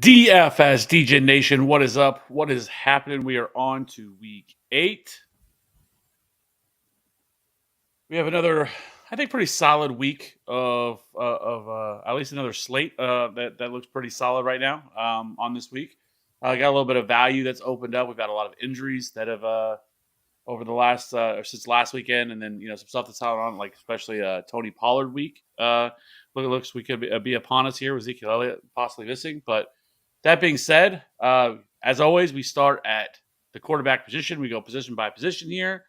DFS DJ Nation, what is up? What is happening? We are on to week 8. We have another, I think, pretty solid week of at least another slate that looks pretty solid right now on this week. Got a little bit of value that's opened up. We've got a lot of injuries that have over the last or since last weekend, and then some stuff that's out on, like especially Tony Pollard week. Looks we could be upon us here with Ezekiel Elliott possibly missing, but that being said, as always, we start at the quarterback position. We go position by position here.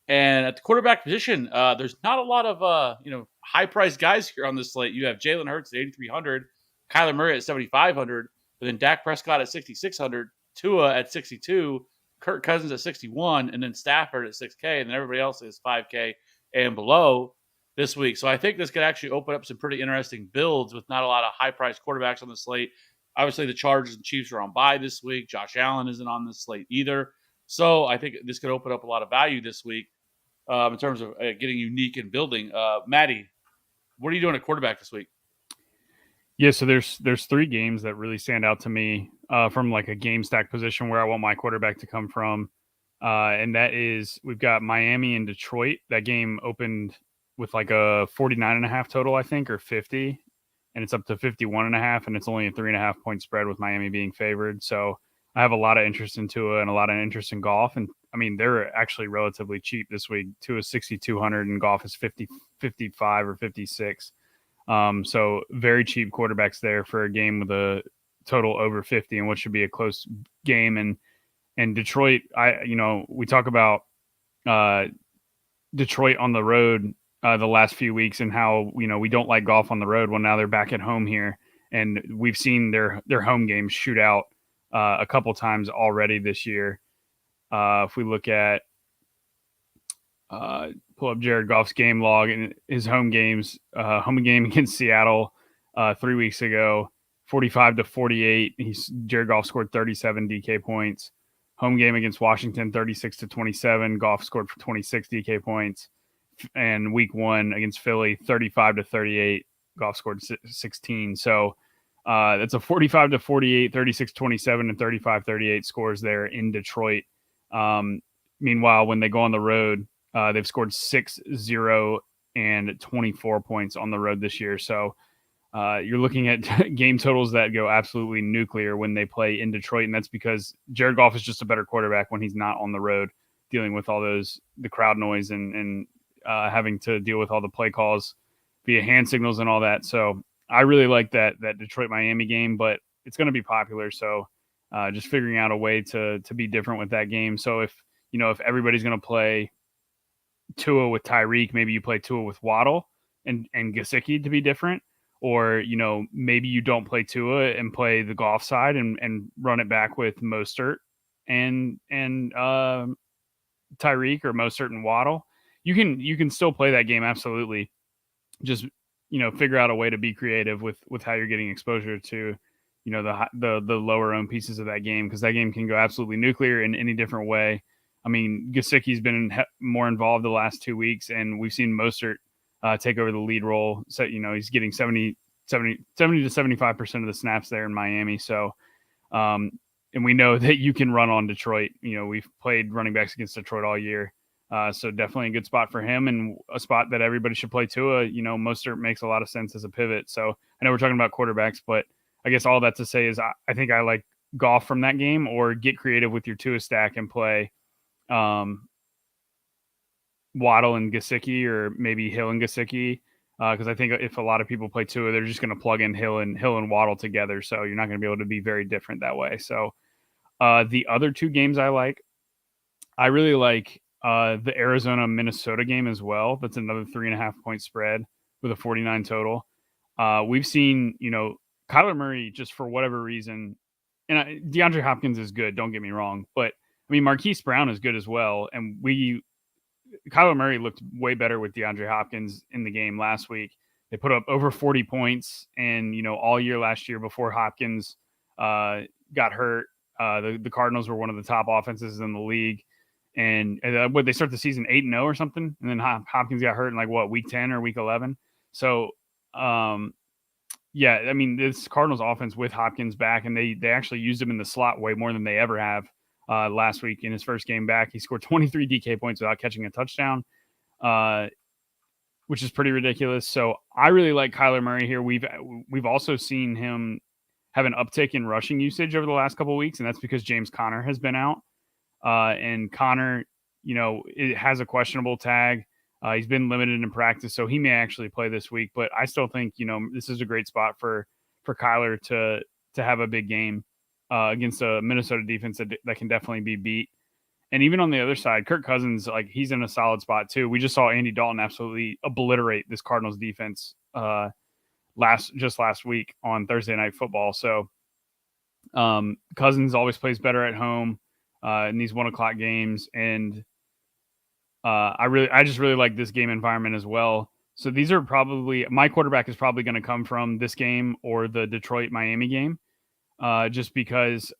And at the quarterback position, there's not a lot of high-priced guys here on this slate. You have Jalen Hurts at 8,300, Kyler Murray at 7,500, but then Dak Prescott at 6,600, Tua at 62, Kirk Cousins at 61, and then Stafford at 6K, and then everybody else is 5K and below this week. So I think this could actually open up some pretty interesting builds with not a lot of high-priced quarterbacks on the slate. Obviously, the Chargers and Chiefs are on bye this week. Josh Allen isn't on this slate either. So I think this could open up a lot of value this week in terms of getting unique and building. Maddie, what are you doing at quarterback this week? Yeah, so there's 3 games that really stand out to me from like a game stack position where I want my quarterback to come from. And that is, we've got Miami and Detroit. That game opened with like a 49.5 total, I think, or 50. And it's up to 51.5, and it's only a 3.5 point spread with Miami being favored. So I have a lot of interest in Tua and a lot of interest in Goff. And I mean, they're actually relatively cheap this week. Tua is 6,200 and Goff is 55 or 56. So very cheap quarterbacks there for a game with a total over 50 and what should be a close game. And Detroit, we talk about Detroit on the road the last few weeks and how, we don't like Goff on the road. Well, now they're back at home here, and we've seen their home games shoot out a couple times already this year. If we look at pull up Jared Goff's game log and his home games, home game against Seattle 3 weeks ago, 45-48. Jared Goff scored 37 DK points. Home game against Washington, 36-27. Goff scored for 26 DK points. And week 1 against Philly, 35-38. Goff scored 16. So that's a 45-48, 36-27, and 35-38 scores there in Detroit. Meanwhile, when they go on the road, they've scored 6-0 and 24 points on the road this year. So you're looking at game totals that go absolutely nuclear when they play in Detroit. And that's because Jared Goff is just a better quarterback when he's not on the road, dealing with all the crowd noise and having to deal with all the play calls via hand signals and all that. So I really like that Detroit-Miami game, but it's going to be popular. So just figuring out a way to be different with that game. So if everybody's going to play Tua with Tyreek, maybe you play Tua with Waddle and Gesicki to be different. Or, maybe you don't play Tua and play the Goff side and run it back with Mostert and Tyreek or Mostert and Waddle. You can still play that game, absolutely. Just, figure out a way to be creative with how you're getting exposure to, the lower owned pieces of that game, because that game can go absolutely nuclear in any different way. I mean, Gesicki's been more involved the last 2 weeks, and we've seen Mostert take over the lead role. So, he's getting 70 to 75% of the snaps there in Miami. So, and we know that you can run on Detroit. We've played running backs against Detroit all year. So definitely a good spot for him, and a spot that everybody should play Tua. Mostert makes a lot of sense as a pivot. So I know we're talking about quarterbacks, but I guess all that to say is I think I like Goff from that game, or get creative with your Tua stack and play Waddle and Gesicki, or maybe Hill and Gesicki, because I think if a lot of people play Tua, they're just going to plug in Hill and Waddle together, so you're not going to be able to be very different that way. So the other 2 games I really like the Arizona-Minnesota game as well. That's another 3.5 point spread with a 49 total. We've seen, Kyler Murray, just for whatever reason, and DeAndre Hopkins is good, don't get me wrong, but I mean, Marquise Brown is good as well. And Kyler Murray looked way better with DeAndre Hopkins in the game last week. They put up over 40 points, and, all year last year before Hopkins got hurt, the Cardinals were one of the top offenses in the league. And they start the season 8-0 or something, and then Hopkins got hurt in week 10 or week 11. So Yeah, I mean, this Cardinals offense with Hopkins back, and they actually used him in the slot way more than they ever have last week in his first game back. He scored 23 DK points without catching a touchdown, which is pretty ridiculous. So I really like Kyler Murray here. We've also seen him have an uptick in rushing usage over the last couple of weeks, and that's because James Conner has been out. And Conner, it has a questionable tag. He's been limited in practice, so he may actually play this week. But I still think this is a great spot for Kyler to have a big game against a Minnesota defense that can definitely be beat. And even on the other side, Kirk Cousins, like he's in a solid spot too. We just saw Andy Dalton absolutely obliterate this Cardinals defense last week on Thursday Night Football. So Cousins always plays better at home in these 1:00 games, and I just really like this game environment as well. So these are probably my quarterback is probably going to come from this game or the Detroit Miami game, just because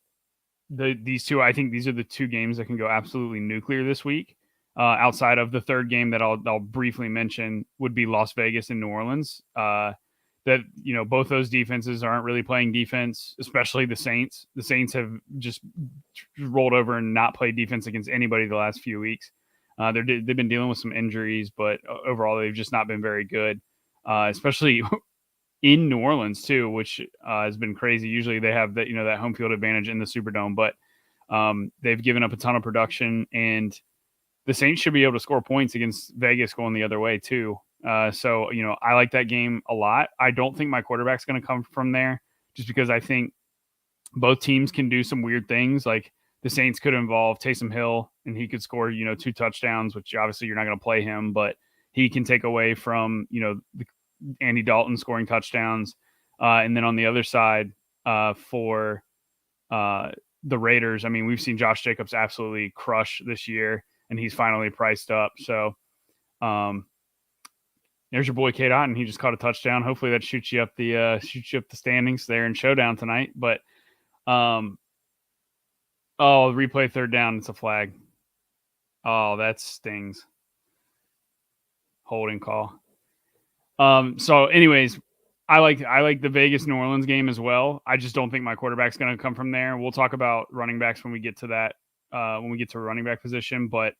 these two, I think these are the two games that can go absolutely nuclear this week. Outside of the third game that I'll briefly mention would be Las Vegas and New Orleans. That both those defenses aren't really playing defense, especially the Saints. The Saints have just rolled over and not played defense against anybody the last few weeks. They've been dealing with some injuries, but overall they've just not been very good, especially in New Orleans too, which has been crazy. Usually they have that that home field advantage in the Superdome, but they've given up a ton of production, and the Saints should be able to score points against Vegas going the other way too. So I like that game a lot. I don't think my quarterback's going to come from there, just because I think both teams can do some weird things. Like the Saints could involve Taysom Hill, and he could score 2 touchdowns, which obviously you're not going to play him, but he can take away from Andy Dalton scoring touchdowns. And then on the other side, for the Raiders, I mean, we've seen Josh Jacobs absolutely crush this year, and he's finally priced up. So there's your boy Kate Otten. He just caught a touchdown. Hopefully that shoots you up the standings there in Showdown tonight. But replay third down. It's a flag. Oh, that stings. Holding call. So anyways, I like the Vegas New Orleans game as well. I just don't think my quarterback's going to come from there. We'll talk about running backs when we get to that, when we get to running back position, but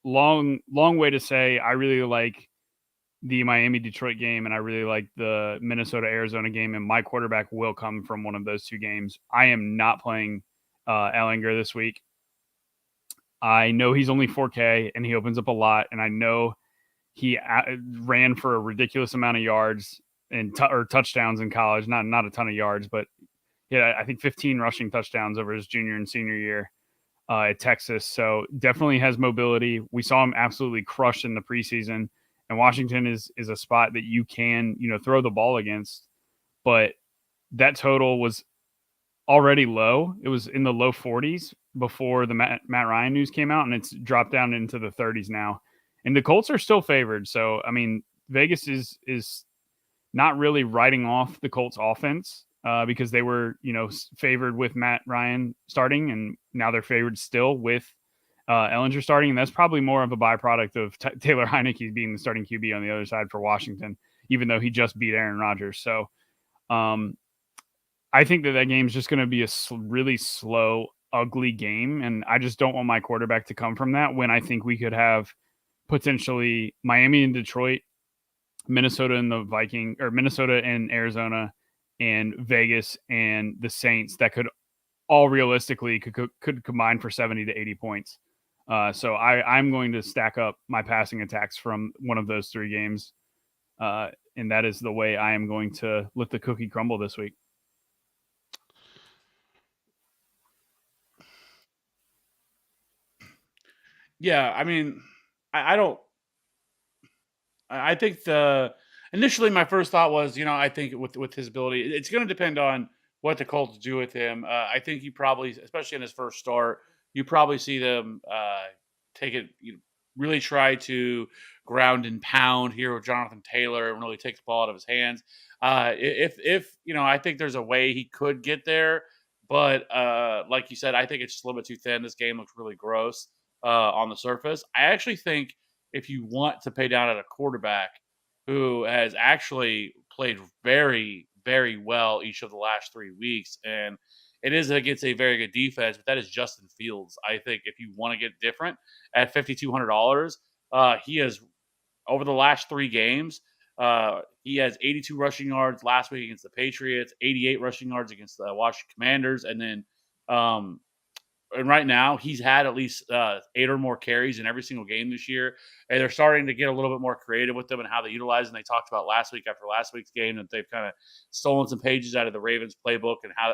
long way to say, I really like the Miami Detroit game, and I really like the Minnesota Arizona game, and my quarterback will come from one of those two games. I am not playing Ellinger this week. I know he's only 4K and he opens up a lot, and I know he ran for a ridiculous amount of yards and or touchdowns in college. Not a ton of yards, but yeah, I think 15 rushing touchdowns over his junior and senior year at Texas. So definitely has mobility. We saw him absolutely crush in the preseason, and Washington is a spot that you can throw the ball against. But that total was already low. It was in the low 40s before the Matt Ryan news came out, and it's dropped down into the 30s now. And the Colts are still favored. So, I mean, Vegas is not really writing off the Colts offense because they were, favored with Matt Ryan starting, and now they're favored still with Ellinger starting. And that's probably more of a byproduct of Taylor Heineke being the starting QB on the other side for Washington, even though he just beat Aaron Rodgers. So I think that game is just going to be a really slow, ugly game. And I just don't want my quarterback to come from that, when I think we could have potentially Miami and Detroit, Minnesota and the Minnesota and Arizona, and Vegas and the Saints that could all realistically could combine for 70 to 80 points. So I'm going to stack up my passing attacks from one of those three games. And that is the way I am going to let the cookie crumble this week. Yeah, I mean, I don't. I think initially my first thought was, I think with his ability, it's going to depend on what the Colts do with him. I think you probably, especially in his first start, you probably see them take it, really try to ground and pound here with Jonathan Taylor and really take the ball out of his hands. If I think there's a way he could get there, but like you said, I think it's just a little bit too thin. This game looks really gross on the surface. I actually think if you want to pay down at a quarterback who has actually played very, very well each of the last 3 weeks, and it is against a very good defense, but that is Justin Fields. I think if you want to get different at $5,200, he has over the last 3 games, he has 82 rushing yards last week against the Patriots, 88 rushing yards against the Washington Commanders, and then um, and right now he's had at least 8 or more carries in every single game this year. And they're starting to get a little bit more creative with them and how they utilize. And they talked about last week after last week's game that they've kind of stolen some pages out of the Ravens playbook and how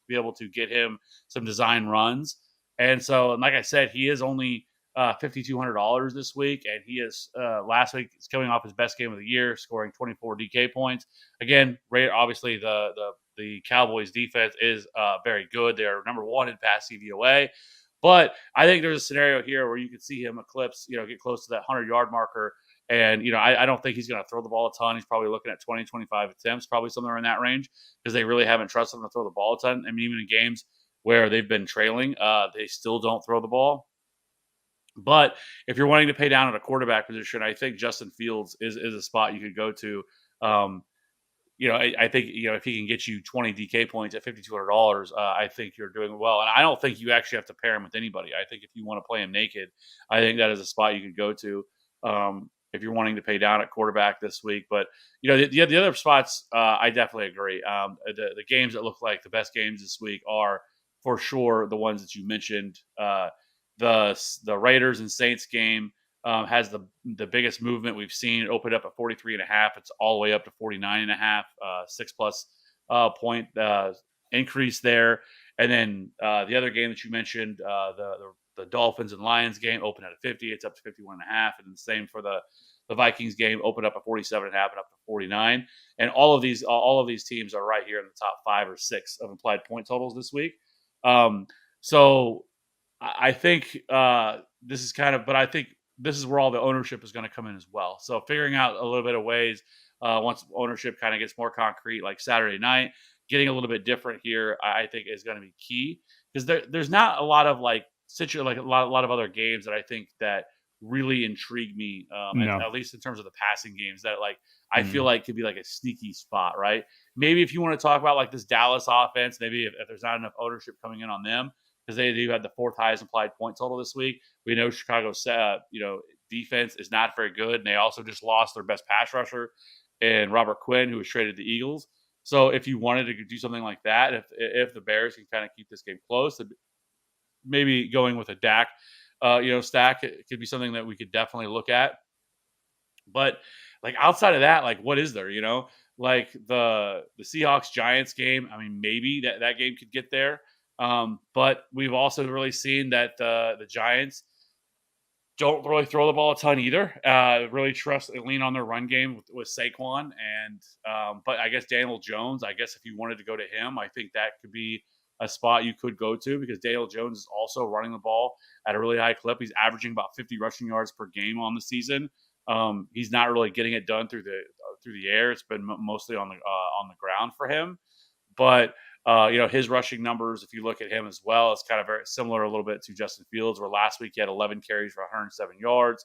be able to get him some design runs. And so, and like I said, he is only $5,200 this week, and he is last week is coming off his best game of the year, scoring 24 DK points. Again, obviously the Cowboys defense is very good. They're number 1 in pass CVOA. But I think there's a scenario here where you could see him eclipse, get close to that 100-yard marker. And, I don't think he's going to throw the ball a ton. He's probably looking at 20, 25 attempts, probably somewhere in that range, because they really haven't trusted him to throw the ball a ton. I mean, even in games where they've been trailing, they still don't throw the ball. But if you're wanting to pay down at a quarterback position, I think Justin Fields is a spot you could go to. I think if he can get you 20 DK points at $5,200, I think you're doing well. And I don't think you actually have to pair him with anybody. I think if you want to play him naked, I think that is a spot you could go to if you're wanting to pay down at quarterback this week. But the other spots, I definitely agree. The games that look like the best games this week are for sure the ones that you mentioned. The Raiders and Saints game has the biggest movement we've seen. It opened up at 43.5. It's all the way up to 49.5, 6+ point increase there. And then the other game that you mentioned, the Dolphins and Lions game opened at a 50. It's up to 51.5. And the same for the Vikings game, opened up at 47.5 and up to 49. And all of these teams are right here in the top 5 or 6 of implied point totals this week. So I think this is but I think this is where all the ownership is going to come in as well. So figuring out a little bit of ways once ownership kind of gets more concrete, like Saturday night, getting a little bit different here, I think is going to be key, because there's not a lot of like a lot of other games that I think that really intrigue me, at least in terms of the passing games that I feel like could be like a sneaky spot, right? Maybe if you want to talk about like this Dallas offense, maybe if there's not enough ownership coming in on them, because they do have the 4th highest implied point total this week. We know Chicago's defense is not very good, and they also just lost their best pass rusher and Robert Quinn, who was traded to the Eagles. So if you wanted to do something like that, if the Bears can kind of keep this game close, maybe going with a Dak, stack, it could be something that we could definitely look at. But like outside of that, like what is there? Like the Seahawks Giants game. I mean, maybe that game could get there. But we've also really seen that the Giants don't really throw the ball a ton either. Really lean on their run game with Saquon. And but I guess Daniel Jones, if you wanted to go to him, I think that could be a spot you could go to, because Daniel Jones is also running the ball at a really high clip. He's averaging about 50 rushing yards per game on the season. He's not really getting it done through the air. It's been mostly on the ground for him. But his rushing numbers, if you look at him as well, it's kind of very similar a little bit to Justin Fields, where last week he had 11 carries for 107 yards.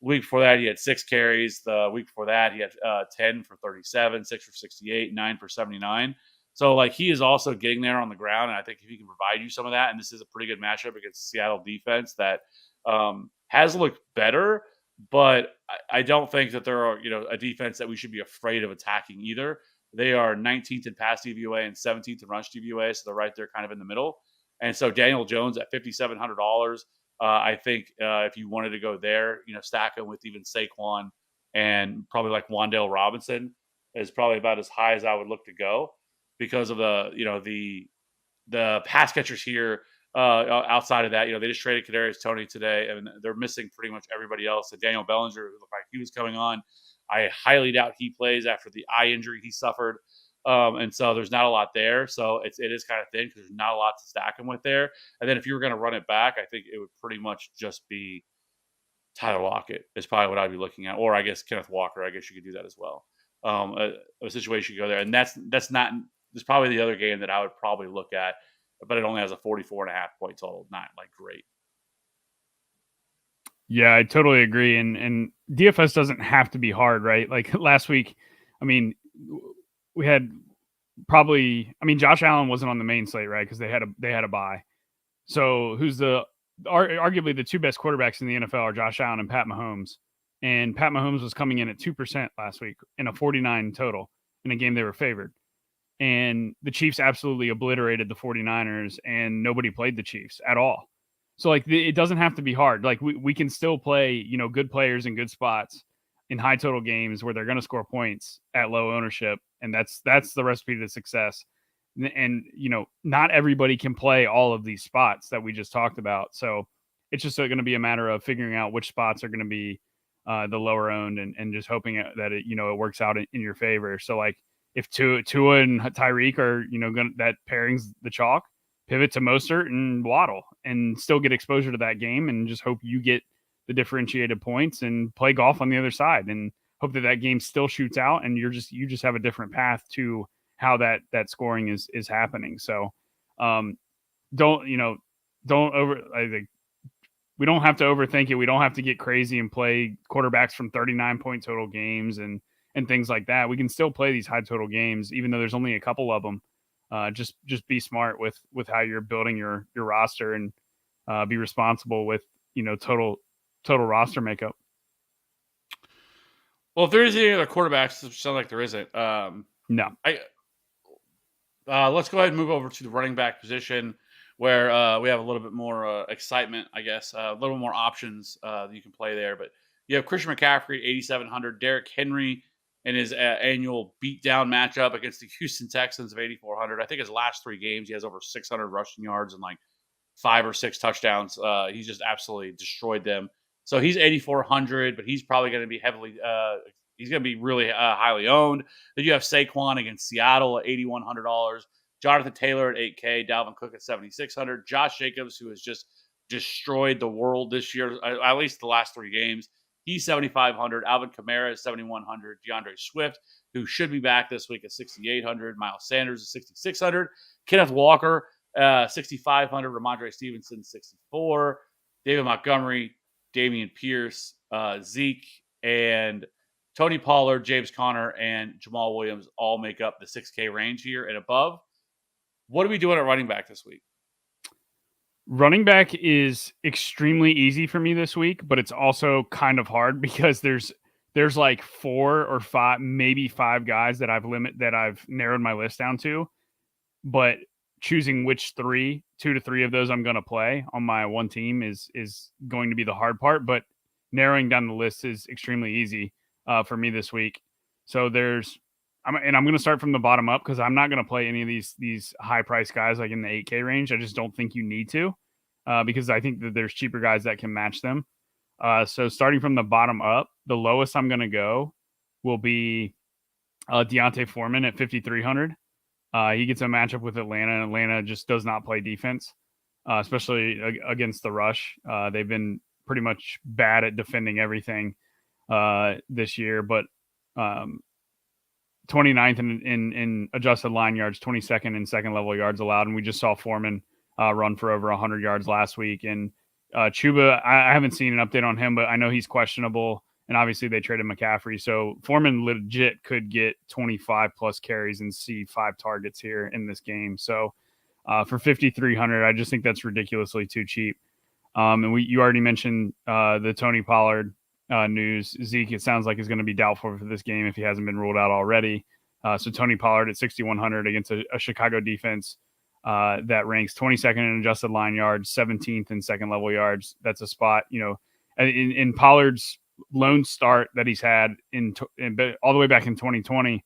The week before that, he had 6 carries. The week before that, he had 10 for 37, 6 for 68, 9 for 79. So, he is also getting there on the ground, and I think if he can provide you some of that, and this is a pretty good matchup against the Seattle defense that has looked better, but I don't think that they're a defense that we should be afraid of attacking either. They are 19th in pass DVOA and 17th in rush DVOA, so they're right there kind of in the middle. And so Daniel Jones at $5,700, I think if you wanted to go there, stack him with even Saquon and probably like Wan'Dale Robinson is probably about as high as I would look to go, because of the pass catchers here. Outside of that, they just traded Kadarius Toney today, and they're missing pretty much everybody else. And Daniel Bellinger, who looked like he was coming on, I highly doubt he plays after the eye injury he suffered. And so there's not a lot there. So it is kind of thin, because there's not a lot to stack him with there. And then if you were going to run it back, I think it would pretty much just be Tyler Lockett is probably what I'd be looking at. Or I guess Kenneth Walker. I guess you could do that as well. A situation you go there. And that's probably the other game that I would probably look at, but it only has a 44.5 point total. Not great. Yeah, I totally agree. And DFS doesn't have to be hard, right? Like last week, I mean, we had probably, I mean, Josh Allen wasn't on the main slate, right? Because they had a bye. So who's arguably the two best quarterbacks in the NFL are Josh Allen and Pat Mahomes. And Pat Mahomes was coming in at 2% last week in a 49 total in a game they were favored. And the Chiefs absolutely obliterated the 49ers, and nobody played the Chiefs at all. So like it doesn't have to be hard. Like we can still play, good players in good spots in high total games where they're going to score points at low ownership, and that's the recipe to success. And not everybody can play all of these spots that we just talked about. So it's just going to be a matter of figuring out which spots are going to be the lower owned, and just hoping that it works out in your favor. So like if Tua and Tyreek are that pairing's the chalk, pivot to Mostert and Waddle and still get exposure to that game, and just hope you get the differentiated points and play golf on the other side, and hope that game still shoots out, and you just have a different path to how that scoring is happening. So don't over, I think we don't have to overthink it. We don't have to get crazy and play quarterbacks from 39 point total games and things like that. We can still play these high total games, even though there's only a couple of them. Just be smart with how you're building your roster, and be responsible with total roster makeup. Well, if there is any other quarterbacks, it sounds like there isn't. No. Let's go ahead and move over to the running back position, where we have a little bit more excitement, I guess, a little more options that you can play there. But you have Christian McCaffrey, 8,700, Derrick Henry in his annual beatdown matchup against the Houston Texans of 8,400. I think his last 3 games, he has over 600 rushing yards and like 5 or 6 touchdowns. He's just absolutely destroyed them. So he's 8,400, but he's probably going to be he's going to be really highly owned. Then you have Saquon against Seattle at $8,100. Jonathan Taylor at 8K, Dalvin Cook at 7,600. Josh Jacobs, who has just destroyed the world this year, at least the last 3 games, he's 7,500. Alvin Kamara is 7,100. DeAndre Swift, who should be back this week, at 6,800. Miles Sanders is 6,600. Kenneth Walker, 6,500. Ramondre Stevenson, 64. David Montgomery, Dameon Pierce, Zeke, and Tony Pollard, James Conner, and Jamal Williams all make up the 6K range here and above. What are we doing at running back this week? Running back is extremely easy for me this week, but it's also kind of hard because there's like 4 or 5, maybe 5 guys that I've narrowed my list down to, but choosing which 2 to 3 of those I'm going to play on my one team is going to be the hard part, but narrowing down the list is extremely easy for me this week. So I'm going to start from the bottom up, because I'm not going to play any of these high price guys like in the 8K range. I just don't think you need to, because I think that there's cheaper guys that can match them. So starting from the bottom up, the lowest I'm going to go will be Deontay Foreman at 5,300. He gets a matchup with Atlanta, and Atlanta just does not play defense, especially against the rush. They've been pretty much bad at defending everything this year, but 29th in adjusted line yards, 22nd in second level yards allowed. And we just saw Foreman run for over 100 yards last week. And Chuba, I haven't seen an update on him, but I know he's questionable. And obviously they traded McCaffrey. So Foreman legit could get 25 plus carries and see 5 targets here in this game. So for 5,300, I just think that's ridiculously too cheap. And you already mentioned the Tony Pollard news. Zeke, it sounds like, is going to be doubtful for this game if he hasn't been ruled out already. So Tony Pollard at 6,100 against a Chicago defense that ranks 22nd in adjusted line yards, 17th in second level yards. That's a spot, in Pollard's lone start that he's had all the way back in 2020.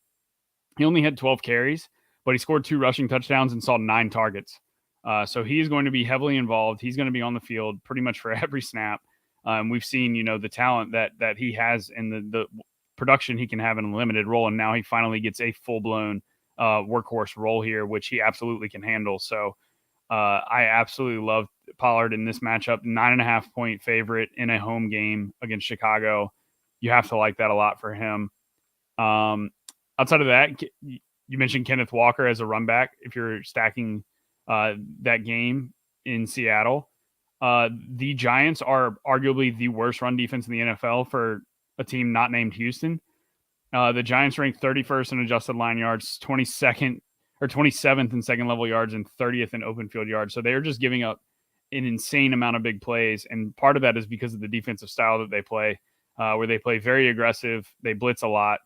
He only had 12 carries, but he scored 2 rushing touchdowns and saw 9 targets. So he is going to be heavily involved. He's going to be on the field pretty much for every snap. We've seen, the talent that he has and the production he can have in a limited role. And now he finally gets a full-blown workhorse role here, which he absolutely can handle. So I absolutely love Pollard in this matchup. 9.5 point favorite in a home game against Chicago. You have to like that a lot for him. Outside of that, you mentioned Kenneth Walker as a run back if you're stacking that game in Seattle. The Giants are arguably the worst run defense in the NFL for a team not named Houston. The Giants ranked 31st in adjusted line yards, 22nd or 27th in second level yards, and 30th in open field yards. So they're just giving up an insane amount of big plays. And part of that is because of the defensive style that they play, where they play very aggressive. They blitz a lot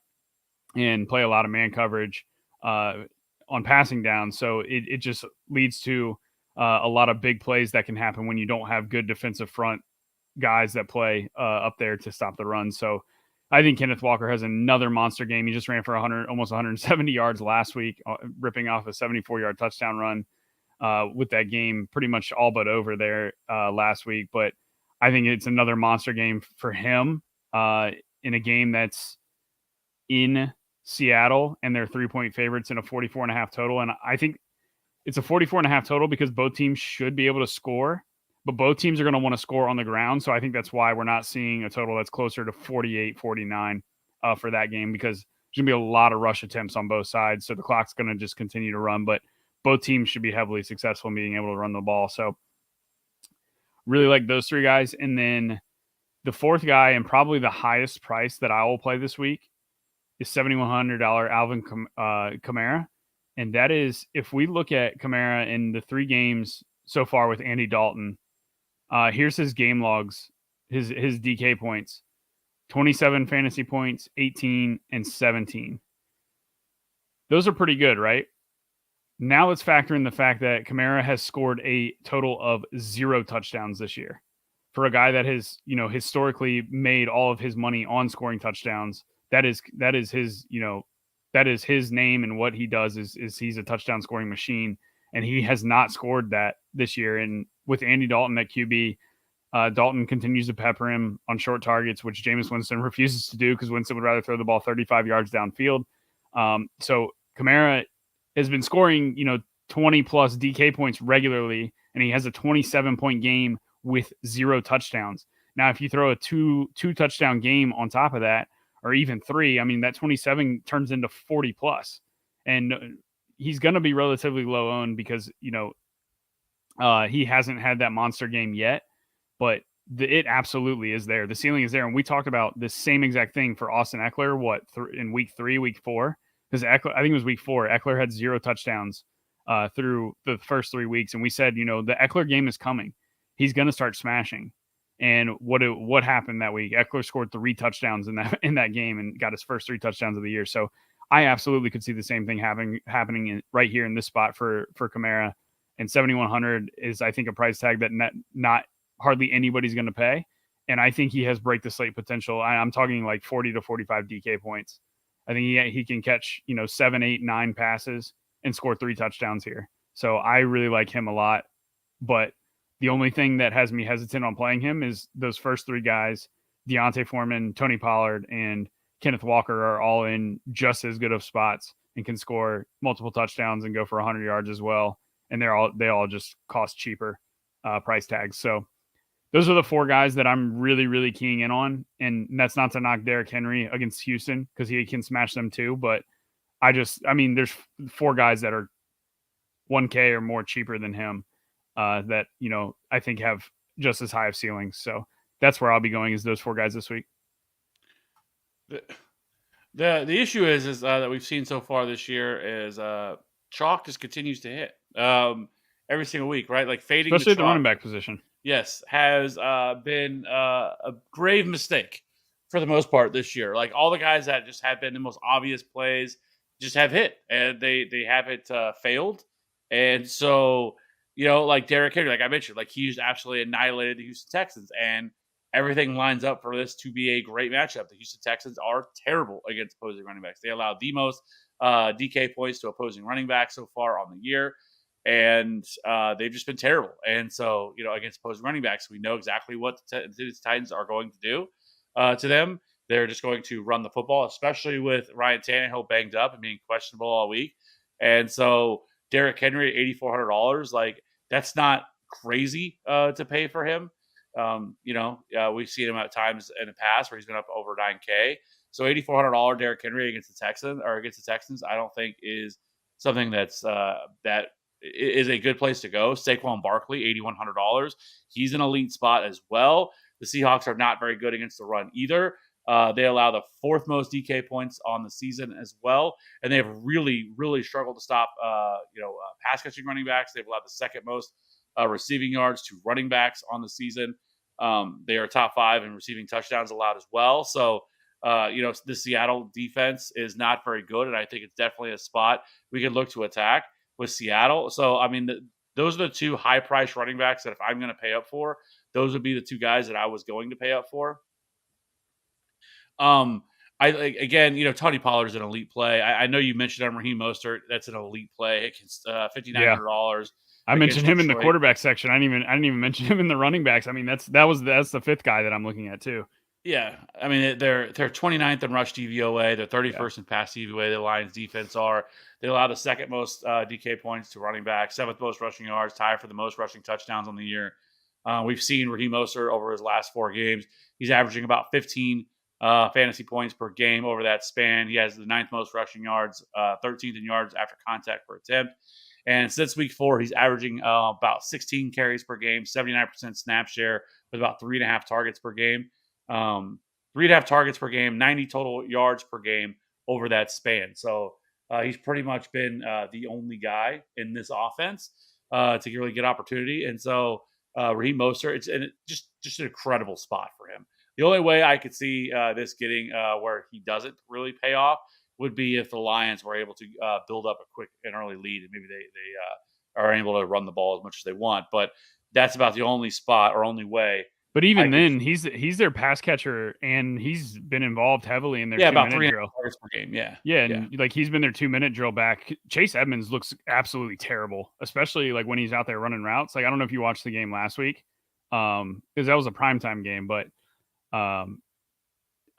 and play a lot of man coverage on passing down. So it just leads to a lot of big plays that can happen when you don't have good defensive front guys that play up there to stop the run. So I think Kenneth Walker has another monster game. He just ran for almost 170 yards last week, ripping off a 74-yard touchdown run with that game pretty much all but over there last week. But I think it's another monster game for him in a game that's in Seattle, and they're 3-point favorites in a 44.5 total. And I think it's a 44.5 total because both teams should be able to score, but both teams are going to want to score on the ground. So I think that's why we're not seeing a total that's closer to 48, 49 for that game, because there's going to be a lot of rush attempts on both sides. So the clock's going to just continue to run, but both teams should be heavily successful in being able to run the ball. So really like those three guys. And then the fourth guy, and probably the highest price that I will play this week, is $7,100 Alvin Kamara. And that is, if we look at Kamara in the 3 games so far with Andy Dalton, here's his game logs, his DK points: 27 fantasy points, 18, and 17. Those are pretty good, right? Now let's factor in the fact that Kamara has scored a total of 0 touchdowns this year. For a guy that has, historically made all of his money on scoring touchdowns, that is his, that is his name, and what he does is he's a touchdown scoring machine, and he has not scored that this year. And with Andy Dalton at QB, Dalton continues to pepper him on short targets, which Jameis Winston refuses to do because Winston would rather throw the ball 35 yards downfield. So Kamara has been scoring, 20 plus DK points regularly, and he has a 27-point game with 0 touchdowns. Now, if you throw a two touchdown game on top of that, or even 3, I mean, that 27 turns into 40 plus. And he's going to be relatively low owned because, he hasn't had that monster game yet, but it absolutely is there. The ceiling is there. And we talked about the same exact thing for Austin Eckler, in week 3, week 4, because Eckler, I think it was week 4, Eckler had 0 touchdowns through the first 3 weeks. And we said, the Eckler game is coming. He's going to start smashing. And what happened that week? Eckler scored 3 touchdowns in that game and got his first 3 touchdowns of the year. So I absolutely could see the same thing happening right here in this spot for Kamara. And 7,100 is, I think, a price tag that not hardly anybody's going to pay. And I think he has break the slate potential. I'm talking like 40 to 45 DK points. I think he can catch 7, 8, 9 passes and score 3 touchdowns here. So I really like him a lot, but the only thing that has me hesitant on playing him is those first 3 guys: Deontay Foreman, Tony Pollard, and Kenneth Walker are all in just as good of spots and can score multiple touchdowns and go for 100 yards as well. And they all just cost cheaper price tags. So those are the 4 guys that I'm really, really keying in on. And that's not to knock Derrick Henry against Houston, because he can smash them too. But there's 4 guys that are 1K or more cheaper than him. That I think have just as high of ceilings. So that's where I'll be going, is those 4 guys this week. The issue is that we've seen so far this year is chalk just continues to hit every single week, right? Like fading, especially the at the running back position. Yes, has been a grave mistake for the most part this year. Like all the guys that just have been the most obvious plays just have hit, and they haven't failed. And so, like Derrick Henry, like I mentioned, like he just absolutely annihilated the Houston Texans, and everything lines up for this to be a great matchup. The Houston Texans are terrible against opposing running backs. They allow the most DK points to opposing running backs so far on the year, and they've just been terrible. And so, against opposing running backs, we know exactly what the Titans are going to do to them. They're just going to run the football, especially with Ryan Tannehill banged up and being questionable all week. And so Derrick Henry at $8,400, like that's not crazy to pay for him. We've seen him at times in the past where he's been up over 9K. So $8,400 Derrick Henry against the Texans, I don't think is something that is a good place to go. Saquon Barkley, $8,100. He's an elite spot as well. The Seahawks are not very good against the run either. They allow the fourth most DK points on the season as well, and they have really, really struggled to stop, pass catching running backs. They've allowed the second most receiving yards to running backs on the season. They are top 5 in receiving touchdowns allowed as well. So, the Seattle defense is not very good, and I think it's definitely a spot we could look to attack with Seattle. So, I mean, those are the 2 high price running backs that if I'm going to pay up for, those would be the 2 guys that I was going to pay up for. Um, again, Tony Pollard's an elite play. I know you mentioned on Raheem Mostert. That's an elite play. It can Yeah. $5,900 I mentioned against him in the Detroit. quarterback section. I didn't even mention him in the running backs. I mean, that's the 5th guy that I'm looking at too. Yeah, I mean they're 29th in rush DVOA. They're Yeah. 31st in pass DVOA. The Lions defense are. They allow the second most DK points to running back, 7th most rushing yards, tied for the most rushing touchdowns on the year. We've seen Raheem Mostert over his last 4 games. He's averaging about 15 fantasy points per game over that span. He has the 9th most rushing yards, 13th in yards after contact per attempt. And since week 4, he's averaging about 16 carries per game, 79% snap share with about 3.5 targets per game. 3.5 targets per game, 90 total yards per game over that span. So he's pretty much been the only guy in this offense to really get opportunity. And so Raheem Mostert, just an incredible spot for him. The only way I could see this getting where he doesn't really pay off would be if the Lions were able to build up a quick and early lead, and maybe they are able to run the ball as much as they want. But that's about the only spot or only way. But even then, he's their pass catcher, and he's been involved heavily in their 2-minute drill. Targets per game. Yeah, and like he's been their 2-minute drill back. Chase Edmonds looks absolutely terrible, especially like when he's out there running routes. Like I don't know if you watched the game last week, because that was a primetime game, but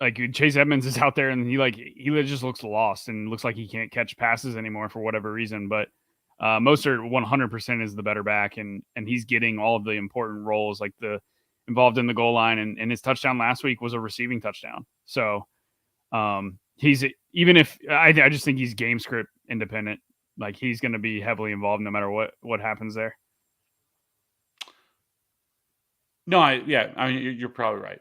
like Chase Edmonds is out there and he just looks lost and looks like he can't catch passes anymore for whatever reason. But Mostert 100% is the better back, and he's getting all of the important roles, like the involved in the goal line, and his touchdown last week was a receiving touchdown. So he's, even if I just think he's game script independent, like he's going to be heavily involved no matter what happens there. No, I mean you're probably right.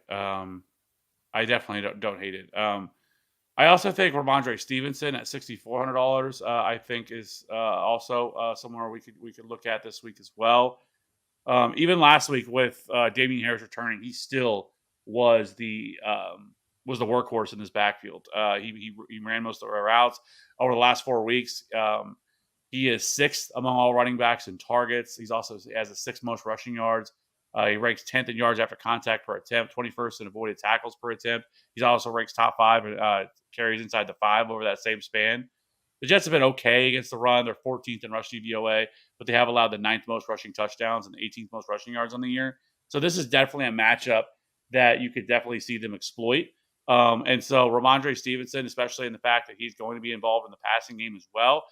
I definitely don't hate it. I also think Ramondre Stevenson at $6,400. I think is also somewhere we could look at this week as well. Even last week with Damian Harris returning, he still was the workhorse in this backfield. He ran most of our routes over the last 4 weeks. He is 6th among all running backs in targets. He's also has the 6th most rushing yards. He ranks 10th in yards after contact per attempt, 21st in avoided tackles per attempt. He also ranks top 5 in carries inside the 5 over that same span. The Jets have been okay against the run. They're 14th in rush DVOA, but they have allowed the 9th most rushing touchdowns and 18th most rushing yards on the year. So this is definitely a matchup that you could definitely see them exploit. And so Ramondre Stevenson, especially in the fact that he's going to be involved in the passing game as well.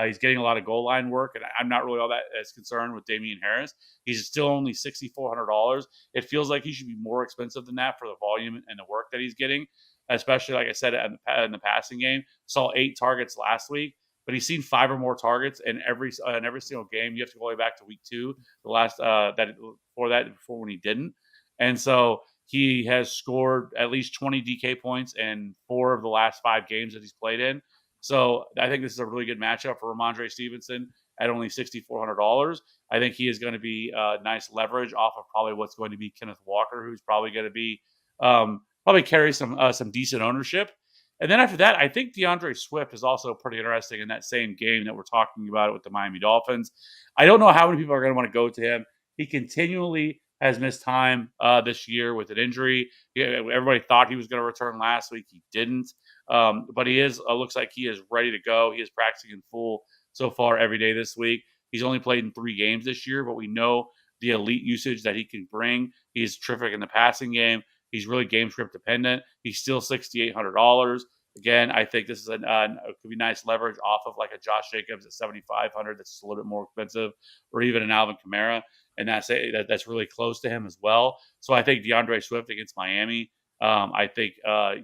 He's getting a lot of goal line work, and I'm not really all that as concerned with Damian Harris. He's still only $6,400. It feels like he should be more expensive than that for the volume and the work that he's getting, especially, like I said, in the passing game. Saw 8 targets last week, but he's seen 5 or more targets in every single game. You have to go way back to week 2, the last before when he didn't. And so he has scored at least 20 DK points in 4 of the last 5 games that he's played in. So I think this is a really good matchup for Ramondre Stevenson at only $6,400. I think he is going to be nice leverage off of probably what's going to be Kenneth Walker, who's probably going to be probably carry some decent ownership. And then after that, I think DeAndre Swift is also pretty interesting in that same game that we're talking about with the Miami Dolphins. I don't know how many people are going to want to go to him. He continually has missed time this year with an injury. Everybody thought he was going to return last week. He didn't. But he looks like he is ready to go. He is practicing in full so far every day this week. He's only played in 3 games this year, but we know the elite usage that he can bring. He's terrific in the passing game. He's really game script dependent. He's still $6,800. Again, I think this is it could be nice leverage off of like a Josh Jacobs at $7,500. That's just a little bit more expensive, or even an Alvin Kamara, and that's really close to him as well. So I think DeAndre Swift against Miami. I think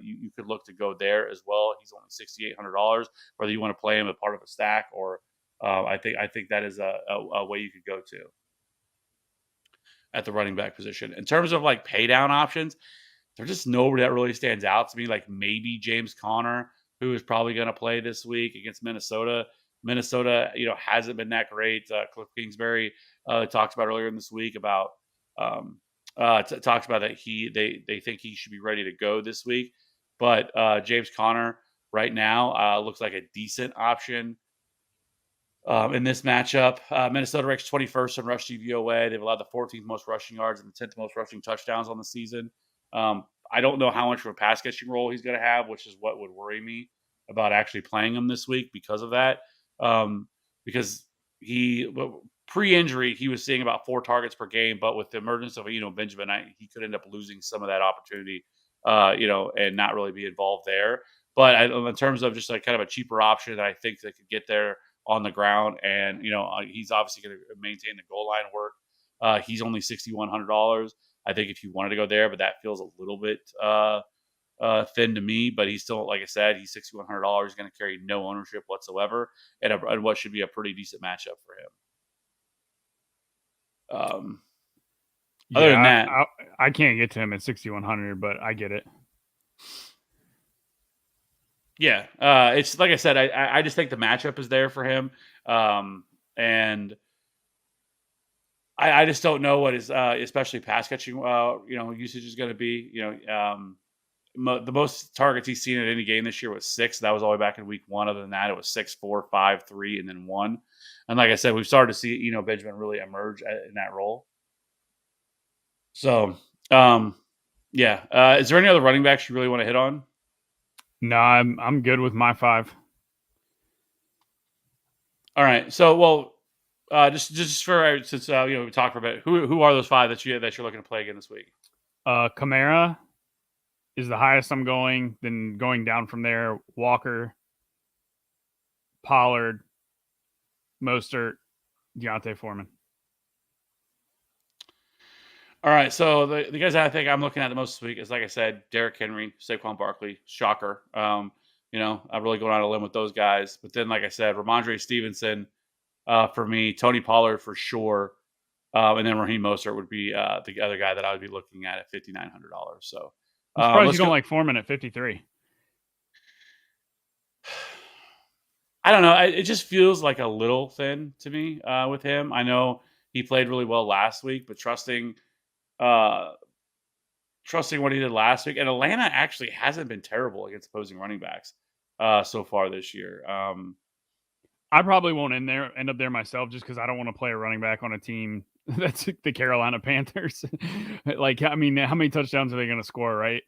you could look to go there as well. He's only $6,800. Whether you want to play him as part of a stack, or I think that is a way you could go to at the running back position. In terms of like pay down options, there's just nobody that really stands out to me. Like maybe James Conner, who is probably going to play this week against Minnesota. Minnesota, hasn't been that great. Cliff Kingsbury talked about earlier in this week about talks about that they think he should be ready to go this week. But James Conner right now looks like a decent option in this matchup. Minnesota ranks 21st in rush DVOA. They've allowed the 14th most rushing yards and the 10th most rushing touchdowns on the season. I don't know how much of a pass catching role he's going to have, which is what would worry me about actually playing him this week because of that. Because pre-injury, he was seeing about 4 targets per game, but with the emergence of Benjamin, he could end up losing some of that opportunity, and not really be involved there. But in terms of just like kind of a cheaper option that I think that could get there on the ground, and he's obviously going to maintain the goal line work. He's only $6,100. I think if you wanted to go there, but that feels a little bit thin to me. But he's still, like I said, he's $6,100. He's going to carry no ownership whatsoever, and what should be a pretty decent matchup for him. Other than that, I can't get to him at 6,100, but I get it. Yeah, it's like I said, I just think the matchup is there for him, and I just don't know what his especially pass catching usage is going to be. The most targets he's seen at any game this year was 6. That was all the way back in week 1. Other than that, it was 6, 4, 5, 3, and then 1. And like I said, we've started to see Benjamin really emerge in that role. So, yeah. Is there any other running backs you really want to hit on? No, I'm good with my 5. All right. So, well, just for since we talked for a bit, who are those 5 that you're looking to play again this week? Kamara is the highest I'm going. Then going down from there, Walker, Pollard, Mostert, Deontay Foreman. All right, so the guys I think I'm looking at the most this week is, like I said, Derrick Henry, Saquon Barkley, shocker. I'm really going on a limb with those guys. But then, like I said, Ramondre Stevenson for me, Tony Pollard for sure, and then Raheem Mostert would be the other guy that I would be looking at $5,900. So I'm surprised you don't like Foreman at 53. I don't know. It just feels like a little thin to me with him. I know he played really well last week, but trusting what he did last week, and Atlanta actually hasn't been terrible against opposing running backs so far this year. I probably won't end up there myself just because I don't want to play a running back on a team that's the Carolina Panthers. Like, I mean, how many touchdowns are they going to score, right?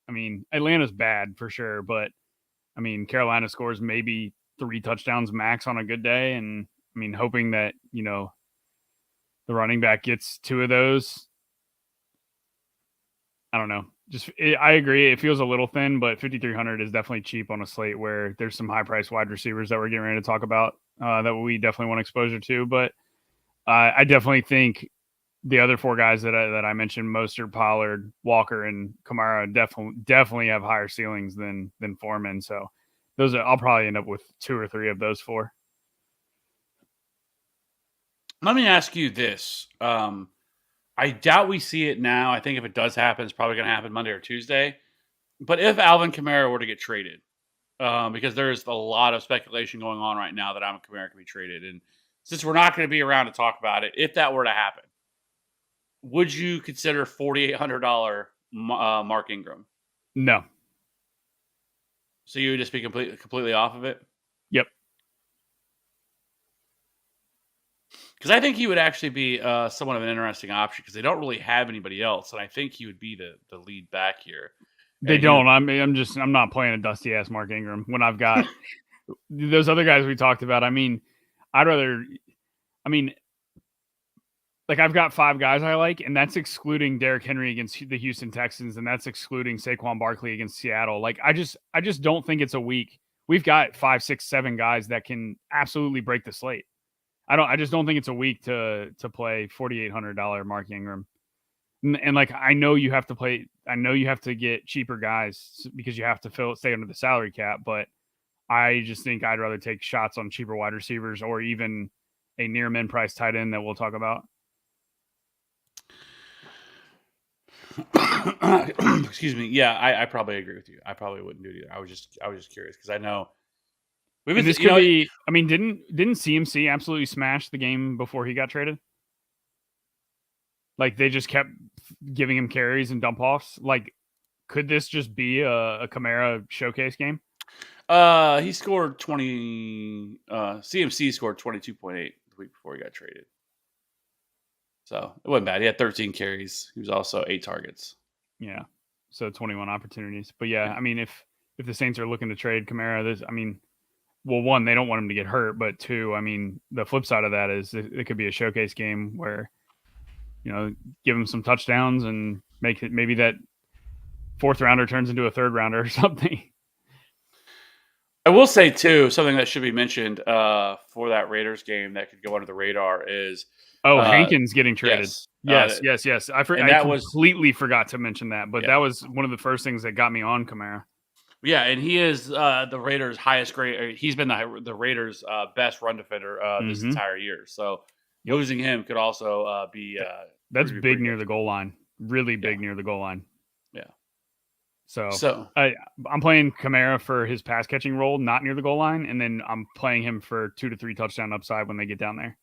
I mean, Atlanta's bad for sure, but I mean, Carolina scores maybe 3 touchdowns max on a good day, and I mean, hoping that the running back gets 2 of those. I don't know. I agree. It feels a little thin, but 5,300 is definitely cheap on a slate where there's some high price wide receivers that we're getting ready to talk about that we definitely want exposure to. But I definitely think the other 4 guys that I mentioned, Mostert, Pollard, Walker, and Kamara, definitely have higher ceilings than Foreman. So I'll probably end up with 2 or 3 of those 4. Let me ask you this. I doubt we see it now. I think if it does happen, it's probably going to happen Monday or Tuesday. But if Alvin Kamara were to get traded, because there's a lot of speculation going on right now that Alvin Kamara can be traded, and since we're not going to be around to talk about it, if that were to happen, would you consider $4,800 Mark Ingram? No. So you would just be completely off of it? Yep. Because I think he would actually be somewhat of an interesting option because they don't really have anybody else, and I think he would be the lead back here. They don't. I'm not playing a dusty ass Mark Ingram when I've got those other guys we talked about. I mean, like I've got 5 guys I like, and that's excluding Derrick Henry against the Houston Texans, and that's excluding Saquon Barkley against Seattle. Like I just don't think it's a week. We've got 5, 6, 7 guys that can absolutely break the slate. I just don't think it's a week to play $4,800 Mark Ingram. And like I know you have to get cheaper guys because you have to stay under the salary cap, but I just think I'd rather take shots on cheaper wide receivers or even a near min price tight end that we'll talk about. Excuse me. Yeah, I probably agree with you. I probably wouldn't do it either. I was just curious because I know we've And been, this could be. I mean, didn't CMC absolutely smash the game before he got traded? Like they just kept giving him carries and dump offs. Like, could this just be a Kamara showcase game? He scored 20. CMC scored 22.8 the week before he got traded, so it wasn't bad. He had 13 carries. He was also 8 targets. Yeah, so 21 opportunities. But yeah, Yeah. I mean, if the Saints are looking to trade Kamara, this, I mean, well, one, they don't want him to get hurt, but two, I mean, the flip side of that is it could be a showcase game where, give him some touchdowns and make it maybe that fourth rounder turns into a third rounder or something. I will say too, something that should be mentioned for that Raiders game that could go under the radar is Hankins getting traded. yes, Yes. I and that was completely forgot to mention that, but yeah. that was one of the first things that got me on Kamara. Yeah, and he is the Raiders' highest grade. He's been the Raiders' best run defender this entire year. So losing him could also be that's pretty big near good. the goal line. Really big near the goal line. Yeah. So I'm playing Kamara for his pass catching role, not near the goal line, and then I'm playing him for 2 to 3 touchdown upside when they get down there.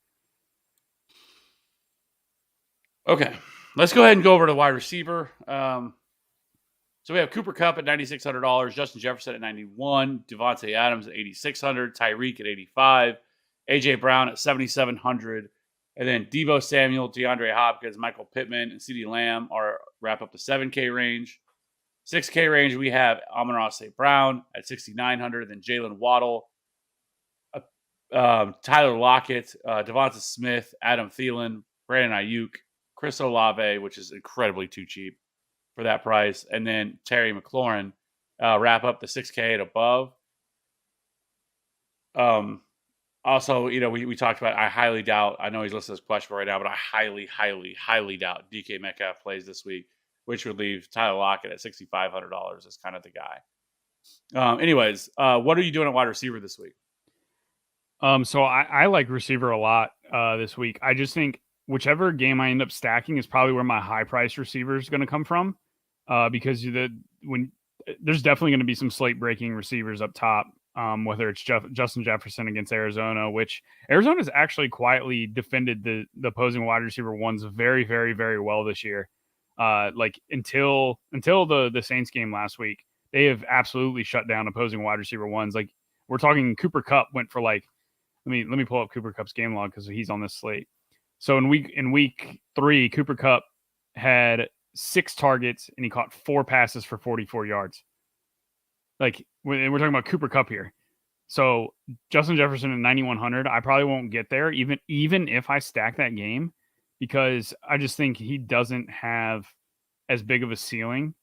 Okay, let's go ahead and go over to wide receiver. So we have Cooper Kupp at $9,600, Justin Jefferson at 91, Devontae Adams at 8,600, Tyreek at 85, AJ Brown at 7,700, and then Deebo Samuel, DeAndre Hopkins, Michael Pittman, and CeeDee Lamb are wrap up the 7K range. 6K range, we have Amon-Ra St. Brown at 6,900, then Jalen Waddle, Tyler Lockett, Devonta Smith, Adam Thielen, Brandon Ayuk, Chris Olave, which is incredibly too cheap for that price, and then Terry McLaurin wrap up the 6K and above. Also, we talked about, I highly doubt, I know he's listed as questionable right now, but I highly, highly, highly doubt DK Metcalf plays this week, which would leave Tyler Lockett at $6,500 as kind of the guy. Anyways, what are you doing at wide receiver this week? So I like receiver a lot this week. I just think whichever game I end up stacking is probably where my high price receiver is going to come from, because there's definitely going to be some slate breaking receivers up top. Whether it's Justin Jefferson against Arizona, which Arizona's actually quietly defended the opposing wide receiver ones very, very, very well this year. Like until the Saints game last week, they have absolutely shut down opposing wide receiver ones. Like we're talking Cooper Kupp went for like, let me pull up Cooper Kupp's game log because he's on this slate. So in week 3, Cooper Kupp had 6 targets and he caught 4 passes for 44 yards. Like we're talking about Cooper Kupp here. So Justin Jefferson at 9,100, I probably won't get there even if I stack that game, because I just think he doesn't have as big of a ceiling.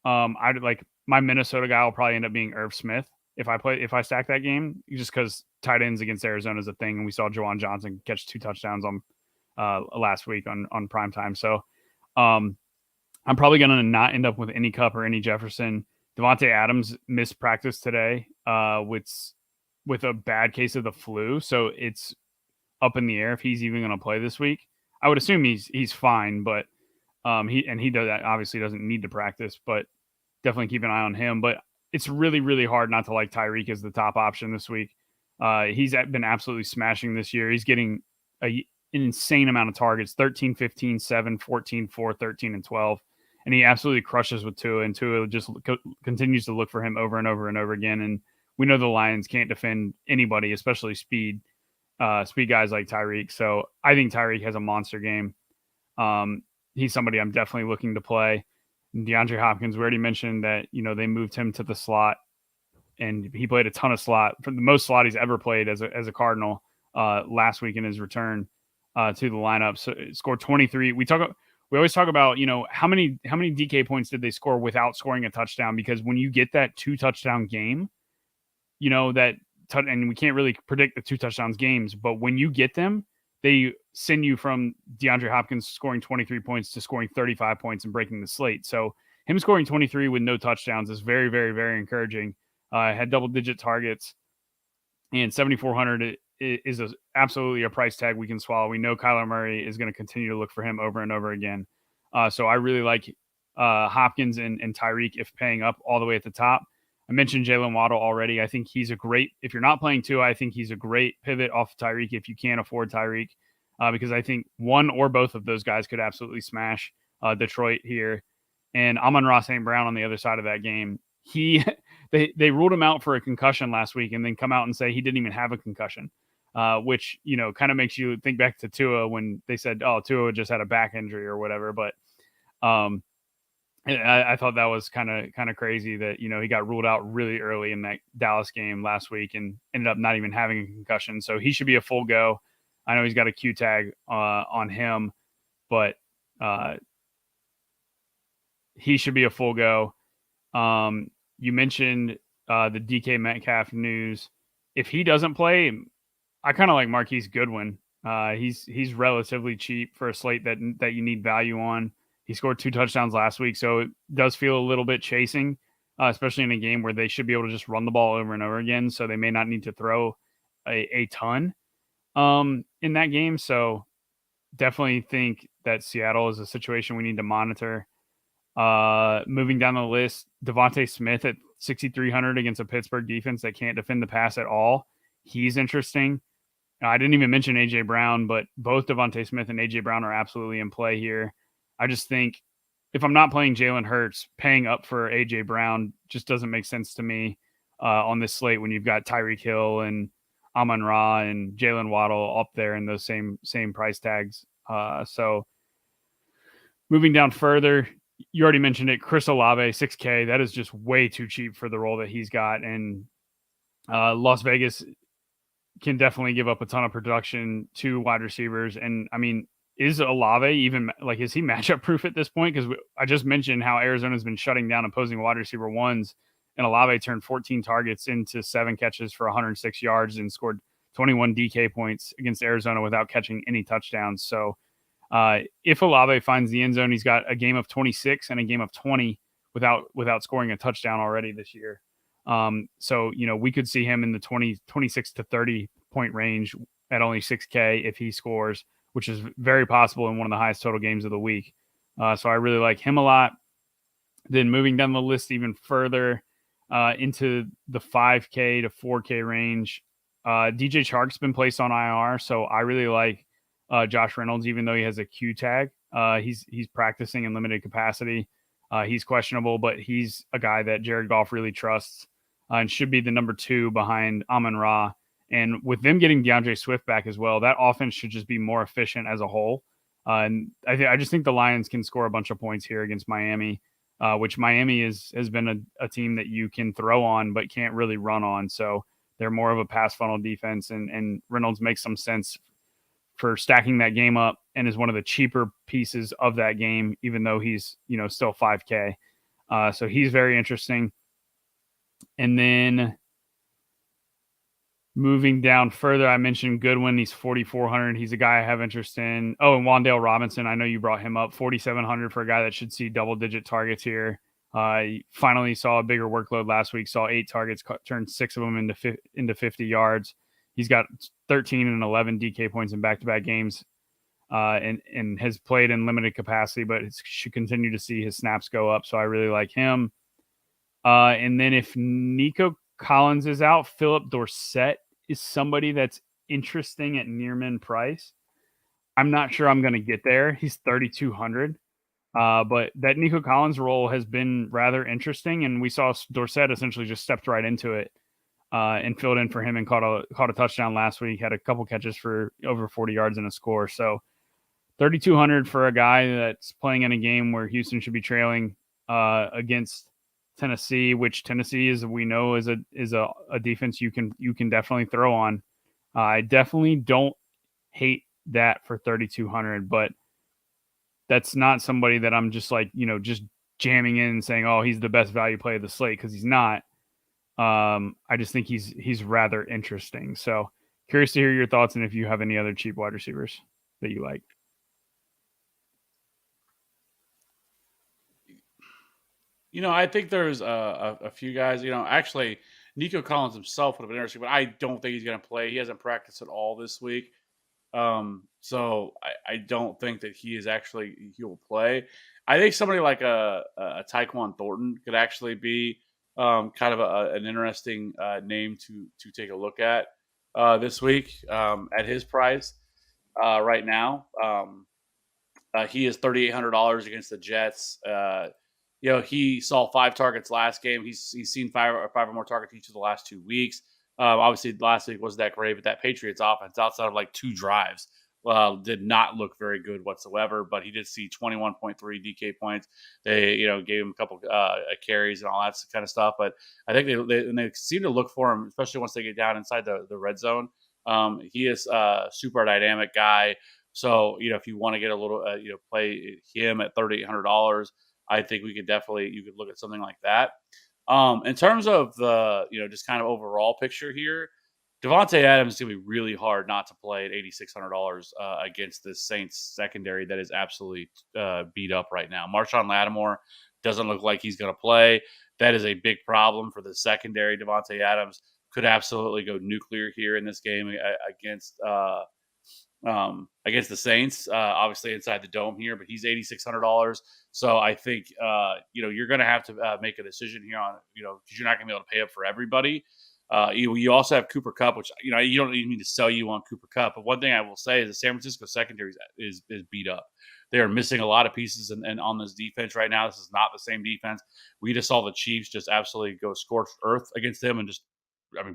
I'd like my Minnesota guy will probably end up being Irv Smith if I stack that game, just because tight ends against Arizona is a thing, and we saw Juwan Johnson catch 2 touchdowns on last week on primetime. So I'm probably going to not end up with any Kupp or any Jefferson. Devontae Adams missed practice today with a bad case of the flu, so it's up in the air if he's even going to play this week. I would assume he's fine, but he obviously doesn't need to practice, but definitely keep an eye on him. But it's really, really hard not to like Tyreek as the top option this week. He's been absolutely smashing this year. He's getting an insane amount of targets, 13, 15, 7, 14, 4, 13, and 12. And he absolutely crushes with Tua, and Tua just continues to look for him over and over and over again. And we know the Lions can't defend anybody, especially speed guys like Tyreek. So I think Tyreek has a monster game. He's somebody I'm definitely looking to play. And DeAndre Hopkins, we already mentioned that, they moved him to the slot, and he played a ton of slot, for the most slot he's ever played as a Cardinal last week in his return to the lineup. So it scored 23. We always talk about, how many DK points did they score without scoring a touchdown? Because when you get that 2 touchdown game, and we can't really predict the 2 touchdowns games, but when you get them, they send you from DeAndre Hopkins scoring 23 points to scoring 35 points and breaking the slate. So him scoring 23 with no touchdowns is very, very, very encouraging. Had double-digit targets, and 7,400 is absolutely a price tag we can swallow. We know Kyler Murray is going to continue to look for him over and over again. So I really like Hopkins and Tyreek if paying up all the way at the top. I mentioned Jalen Waddle already. I think he's a great, if you're not playing Tua, I think he's a great pivot off Tyreek if you can't afford Tyreek, because I think one or both of those guys could absolutely smash Detroit here. And Amon-Ra St. Brown on the other side of that game. They ruled him out for a concussion last week and then come out and say he didn't even have a concussion, which, kind of makes you think back to Tua when they said, oh, Tua just had a back injury or whatever. But I thought that was kind of crazy that, he got ruled out really early in that Dallas game last week and ended up not even having a concussion. So he should be a full go. I know he's got a Q tag on him, but he should be a full go. You mentioned the DK Metcalf news. If he doesn't play, I kind of like Marquise Goodwin. He's relatively cheap for a slate that you need value on. He scored 2 touchdowns last week, so it does feel a little bit chasing, especially in a game where they should be able to just run the ball over and over again, so they may not need to throw a ton in that game. So definitely think that Seattle is a situation we need to monitor. Moving down the list, Devontae Smith at 6,300 against a Pittsburgh defense that can't defend the pass at all. He's interesting. I didn't even mention A.J. Brown, but both Devontae Smith and A.J. Brown are absolutely in play here. I just think if I'm not playing Jalen Hurts, paying up for A.J. Brown just doesn't make sense to me on this slate when you've got Tyreek Hill and Amon-Ra and Jalen Waddle up there in those same price tags. So moving down further, you already mentioned it, Chris Olave, 6K. That is just way too cheap for the role that he's got. And Las Vegas can definitely give up a ton of production to wide receivers. And I mean, is Olave even is he matchup proof at this point? Because I just mentioned how Arizona's been shutting down opposing wide receiver ones, and Olave turned 14 targets into 7 catches for 106 yards and scored 21 DK points against Arizona without catching any touchdowns. So if Olave finds the end zone, he's got a game of 26 and a game of 20 without scoring a touchdown already this year. So, we could see him in the 26 to 30 point range at only 6K if he scores, which is very possible in one of the highest total games of the week. So I really like him a lot. Then moving down the list even further into the 5K to 4K range, DJ Chark's been placed on IR. So I really like Josh Reynolds, even though he has a Q tag. He's practicing in limited capacity. He's questionable, but he's a guy that Jared Goff really trusts and should be the number 2 behind Amon-Ra. And with them getting DeAndre Swift back as well, that offense should just be more efficient as a whole. And I just think the Lions can score a bunch of points here against Miami, which Miami has been a team that you can throw on but can't really run on. So they're more of a pass funnel defense, and Reynolds makes some sense for stacking that game up and is one of the cheaper pieces of that game, even though he's, still 5K. So he's very interesting. And then moving down further, I mentioned Goodwin. He's 4,400. He's a guy I have interest in. Oh, and Wan'Dale Robinson. I know you brought him up. 4,700 for a guy that should see double-digit targets here. He finally saw a bigger workload last week. Saw 8 targets, turned 6 of them into 50 yards. He's got 13 and 11 DK points in back-to-back games, and has played in limited capacity, but should continue to see his snaps go up. So I really like him. And then if Nico Collins is out, Philip Dorsett is somebody that's interesting at near-min price. I'm not sure I'm going to get there. He's 3,200. But that Nico Collins role has been rather interesting, and we saw Dorsett essentially just stepped right into it and filled in for him and caught a touchdown last week, had a couple catches for over 40 yards and a score. So 3,200 for a guy that's playing in a game where Houston should be trailing against Tennessee, which Tennessee is, we know, is a defense you can definitely throw on. I definitely don't hate that for 3,200, but that's not somebody that I'm just just jamming in and saying, oh, he's the best value play of the slate, because he's not. I just think he's rather interesting. So curious to hear your thoughts and if you have any other cheap wide receivers that you like. I think there's a few guys. Actually, Nico Collins himself would have been interesting, but I don't think he's going to play. He hasn't practiced at all this week. So I don't think that he will play. I think somebody like a Tyquan Thornton could actually be kind of an interesting name to take a look at this week at his price right now. He is $3,800 against the Jets. He saw 5 targets last game. He's seen five or more targets each of the last 2 weeks. Obviously, last week wasn't that great, but that Patriots offense, outside of like 2 drives, did not look very good whatsoever. But he did see 21.3 DK points. They, gave him a couple carries and all that kind of stuff. But I think they seem to look for him, especially once they get down inside the red zone. He is a super dynamic guy. So, if you want to get a little, play him at $3,800, I think you could look at something like that. In terms of the, just kind of overall picture here, Devontae Adams is going to be really hard not to play at $8,600 against this Saints secondary that is absolutely beat up right now. Marshawn Lattimore doesn't look like he's going to play. That is a big problem for the secondary. Devontae Adams could absolutely go nuclear here in this game against the Saints, obviously inside the dome here, but he's $8,600. So I think you're going to have to make a decision here on because you're not going to be able to pay up for everybody. You also have Cooper Cup, which you don't even need to sell you on Cooper Cup. But one thing I will say is the San Francisco secondary is beat up. They are missing a lot of pieces and on this defense right now. This is not the same defense. We just saw the Chiefs just absolutely go scorched earth against them and just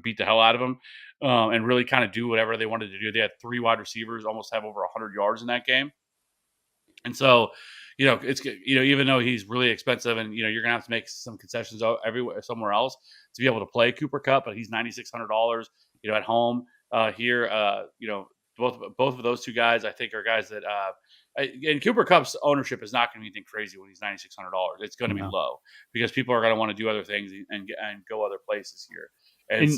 beat the hell out of them, and really kind of do whatever they wanted to do. They had 3 wide receivers almost have over 100 yards in that game. And so, it's even though he's really expensive, and you're gonna have to make some concessions everywhere somewhere else to be able to play Cooper Cup, but he's $9,600. At home here. Both of those two guys, I think, are guys that. And Cooper Cup's ownership is not going to be anything crazy when he's $9,600. It's going to be low because people are going to want to do other things and go other plails here. And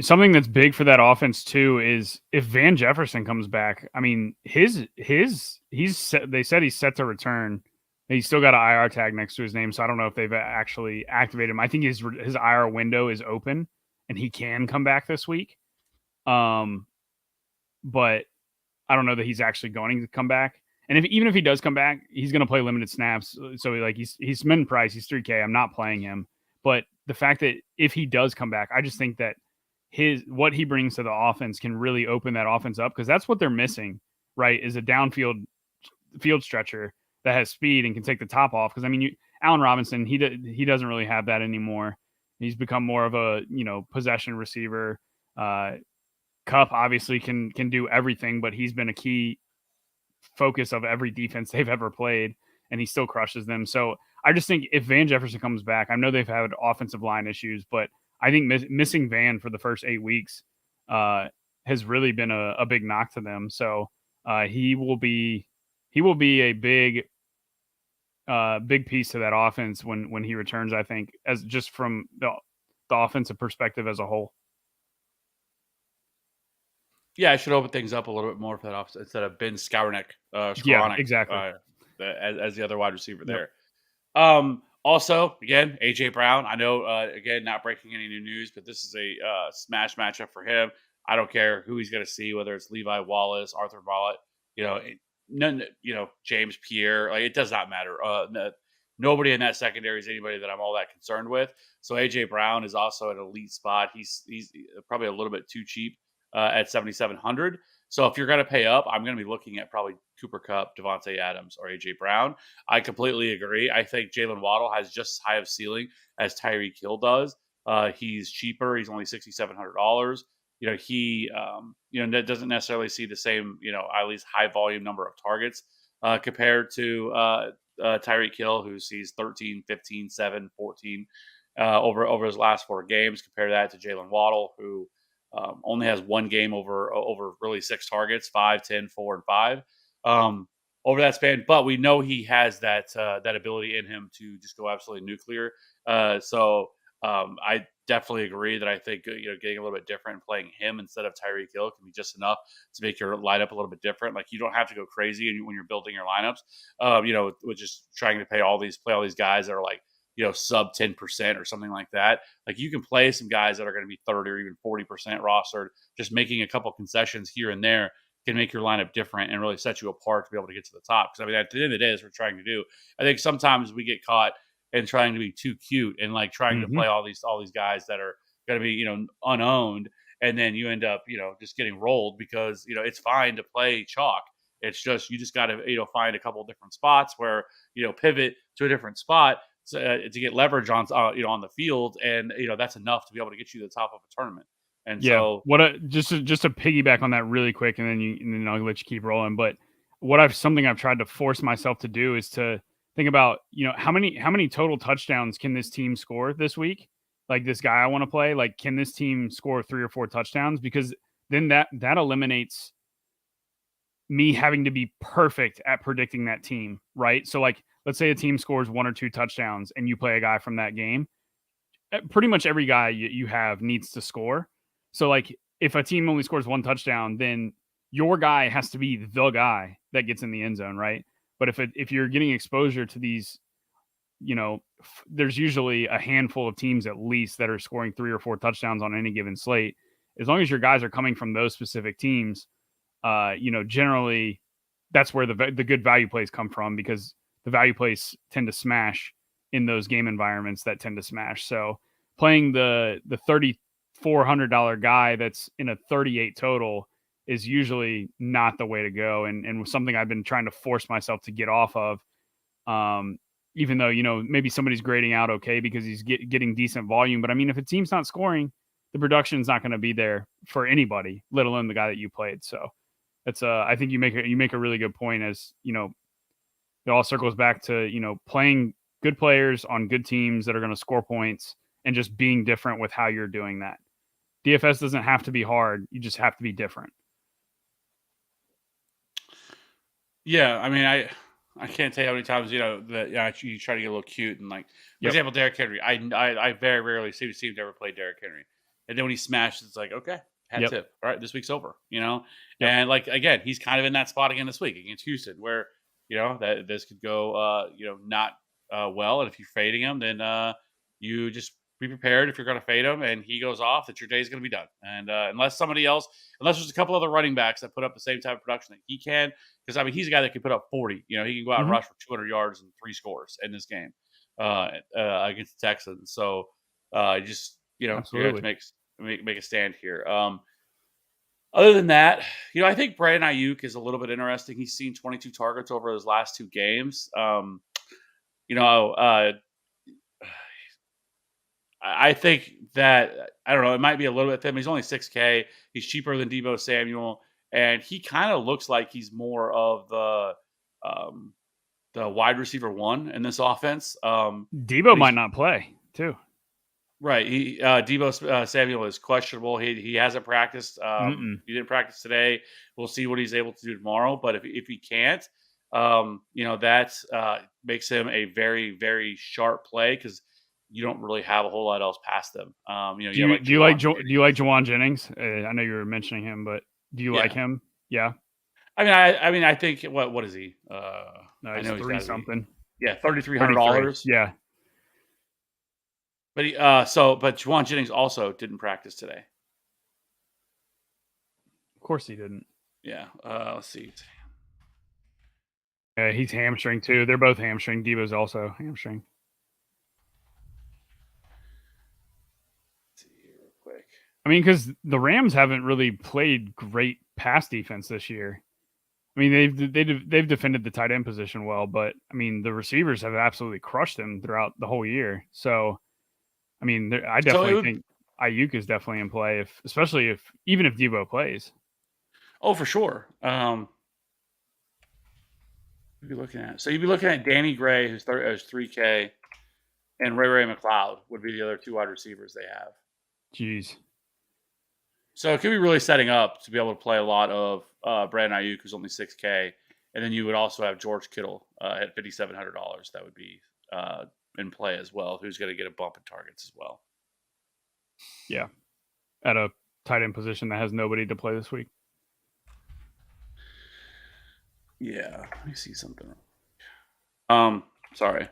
something that's big for that offense too is if Van Jefferson comes back. I mean, they said he's set to return. He's still got an IR tag next to his name, so I don't know if they've actually activated him. I think his IR window is open and he can come back this week. But I don't know that he's actually going to come back. And even if he does come back, he's going to play limited snaps. So he's min price. He's $3K. I'm not playing him. But the fact that if he does come back, I just think that what he brings to the offense can really open that offense up, because that's what they're missing, right? Is a downfield field stretcher that has speed and can take the top off. Because Allen Robinson, he doesn't really have that anymore. He's become more of a possession receiver. Cup obviously can do everything, but he's been a key focus of every defense they've ever played, and he still crushes them. So I just think if Van Jefferson comes back, I know they've had offensive line issues, but I think missing Van for the first 8 weeks has really been a big knock to them. So he will be a big piece to that offense when he returns, I think, as just from the offensive perspective as a whole. Yeah, I should open things up a little bit more for that offense instead of Ben Skowronek. Yeah, exactly. As the other wide receiver there. Also, again, AJ Brown. I know, again, not breaking any new news, but this is a smash matchup for him. I don't care who he's going to see, whether it's Levi Wallace, Arthur Mollett, James Pierre. Like, it does not matter. Nobody in that secondary is anybody that I'm all that concerned with. So AJ Brown is also an elite spot. He's probably a little bit too cheap at 7,700. So if you're going to pay up, I'm going to be looking at probably Cooper Cup, Devontae Adams, or AJ Brown. I completely agree. I think Jalen Waddle has just as high of ceiling as Tyreek Hill does. He's cheaper. He's only $6,700. He doesn't necessarily see the same, at least high volume number of targets compared to Tyreek Hill, who sees 13, 15, 7, 14 over his last 4 games. Compare that to Jalen Waddle, who only has 1 game over really 6 targets, 5, 10, 4, and 5 over that span. But we know he has that ability in him to just go absolutely nuclear. So I definitely agree that I think getting a little bit different and playing him instead of Tyreek Hill can be just enough to make your lineup a little bit different. Like, you don't have to go crazy when you're building your lineups. With just trying to play all these guys that are like sub 10% or something like that. Like you can play some guys that are going to be 30 or even 40% rostered. Just making a couple concessions here and there can make your lineup different and really set you apart to be able to get to the top. Because I mean, at the end of the day, as we're trying to do, I think sometimes we get caught in trying to be too cute and like trying to play all these guys that are going to be unowned, and then you end up just getting rolled because it's fine to play chalk. It's just you just got to find a couple different spots where pivot to a different spot to get leverage on on the field, and that's enough to be able to get you to the top of a tournament. And so just to piggyback on that really quick, and then I'll let you keep rolling. But something I've tried to force myself to do is to think about how many total touchdowns can this team score this week? Like this guy I want to play, like can this team score 3 or 4 touchdowns? Because then that eliminates me having to be perfect at predicting that team, right? So like let's say a team scores 1 or 2 touchdowns and you play a guy from that game. Pretty much every guy you have needs to score. So like if a team only scores 1 touchdown, then your guy has to be the guy that gets in the end zone, right? But if you're getting exposure to these, there's usually a handful of teams at least that are scoring 3 or 4 touchdowns on any given slate. As long as your guys are coming from those specific teams, generally that's where the good value plays come from, because the value plays tend to smash in those game environments that tend to smash. So playing the $3,400 guy that's in a 38 total is usually not the way to go, and something I've been trying to force myself to get off of. Even though maybe somebody's grading out okay because he's getting decent volume, but I mean if a team's not scoring, the production's not going to be there for anybody, let alone the guy that you played. So it's I think you make a really good point. As it all circles back to playing good players on good teams that are going to score points and just being different with how you're doing that. DFS doesn't have to be hard. You just have to be different. Yeah. I mean, I can't tell you how many times, that you try to get a little cute and like, for example, Derrick Henry. I very rarely see him to ever play Derrick Henry. And then when he smashes, it's like, okay, hat tip. All right, this week's over, And like, again, he's kind of in that spot again this week against Houston where, that this could go, not well. And if you're fading him, then you just be prepared if you're going to fade him and he goes off, that your day's going to be done. And unless there's a couple other running backs that put up the same type of production that he can, because I mean, he's a guy that can put up 40. He can go out and rush for 200 yards and 3 scores in this game against the Texans. So just you have to make a stand here. Other than that, I think Brandon Ayuk is a little bit interesting. He's seen 22 targets over his last 2 games. I think that, I don't know, it might be a little bit thin. He's only $6K. He's cheaper than Deebo Samuel, and he kind of looks like he's more of the wide receiver 1 in this offense. Deebo might not play too. Right. Deebo Samuel is questionable. He hasn't practiced. He didn't practice today. We'll see what he's able to do tomorrow. But if he can't, that makes him a very, very sharp play because you don't really have a whole lot else past them. Do you like Juwan Jennings? I know you were mentioning him, but do you like him? Yeah. I mean, I think what is he? No, he's 30 something. Yeah, $3,300. Yeah. But but Juwan Jennings also didn't practice today. Of course he didn't. Yeah. Let's see. He's hamstring too. They're both hamstring. Deebo's also hamstring. Let's see here real quick. I mean, because the Rams haven't really played great pass defense this year. I mean, they've defended the tight end position well, but I mean, the receivers have absolutely crushed them throughout the whole year. So, I mean, I definitely think Ayuk is definitely in play, especially even if Deebo plays. Oh, for sure. You'd be looking at Danny Gray, who's 3K, and Ray McLeod would be the other 2 wide receivers they have. Jeez. So it could be really setting up to be able to play a lot of Brandon Ayuk, who's only 6K, and then you would also have George Kittle at $5,700. That would be in play as well, who's going to get a bump in targets as well. Yeah, at a tight end position that has nobody to play this week. Yeah, let me see something. Sorry.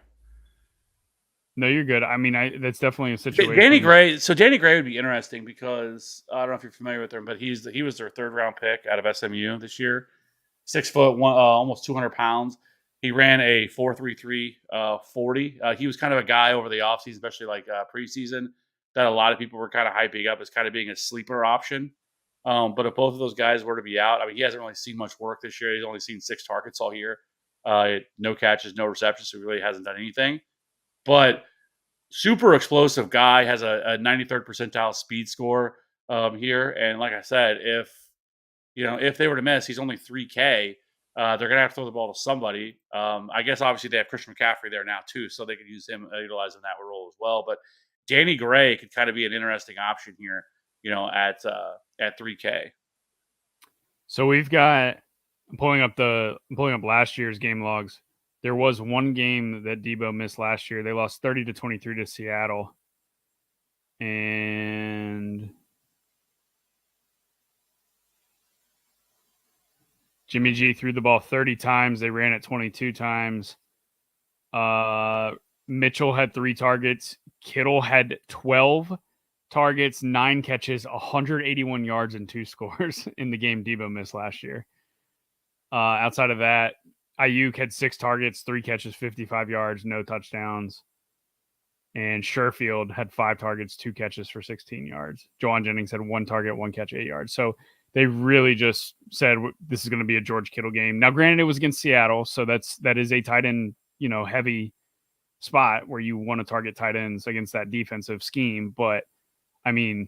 No, you're good. I mean, that's definitely a Danny situation. Gray. So Danny Gray would be interesting because I don't know if you're familiar with him, but he was their third round pick out of SMU this year. 6 foot, almost 200 pounds. He ran a 4.33 40. He was kind of a guy over the offseason, especially like preseason, that a lot of people were kind of hyping up as kind of being a sleeper option. But if both of those guys were to be out, I mean, he hasn't really seen much work this year. He's only seen 6 targets all year, no catches, no receptions, so he really hasn't done anything. But super explosive guy, has a 93rd percentile speed score here. And like I said, if they were to miss, he's only 3K. They're gonna have to throw the ball to somebody. I guess obviously they have Christian McCaffrey there now too, so they could use him, utilize him that role as well. But Danny Gray could kind of be an interesting option here, at 3K. So we've got pulling up last year's game logs. There was one game that Debo missed last year. They lost 30-23 to Seattle. And Jimmy G threw the ball 30 times. They ran it 22 times. Mitchell had 3 targets. Kittle had 12 targets, 9 catches, 181 yards, and 2 scores in the game Debo missed last year. Outside of that, Ayuk had 6 targets, 3 catches, 55 yards, no touchdowns. And Sherfield had 5 targets, 2 catches for 16 yards. Jawan Jennings had 1 target, 1 catch, 8 yards. So they really just said this is going to be a George Kittle game. Now, granted, it was against Seattle, so that is a tight end, heavy spot where you want to target tight ends against that defensive scheme. But I mean,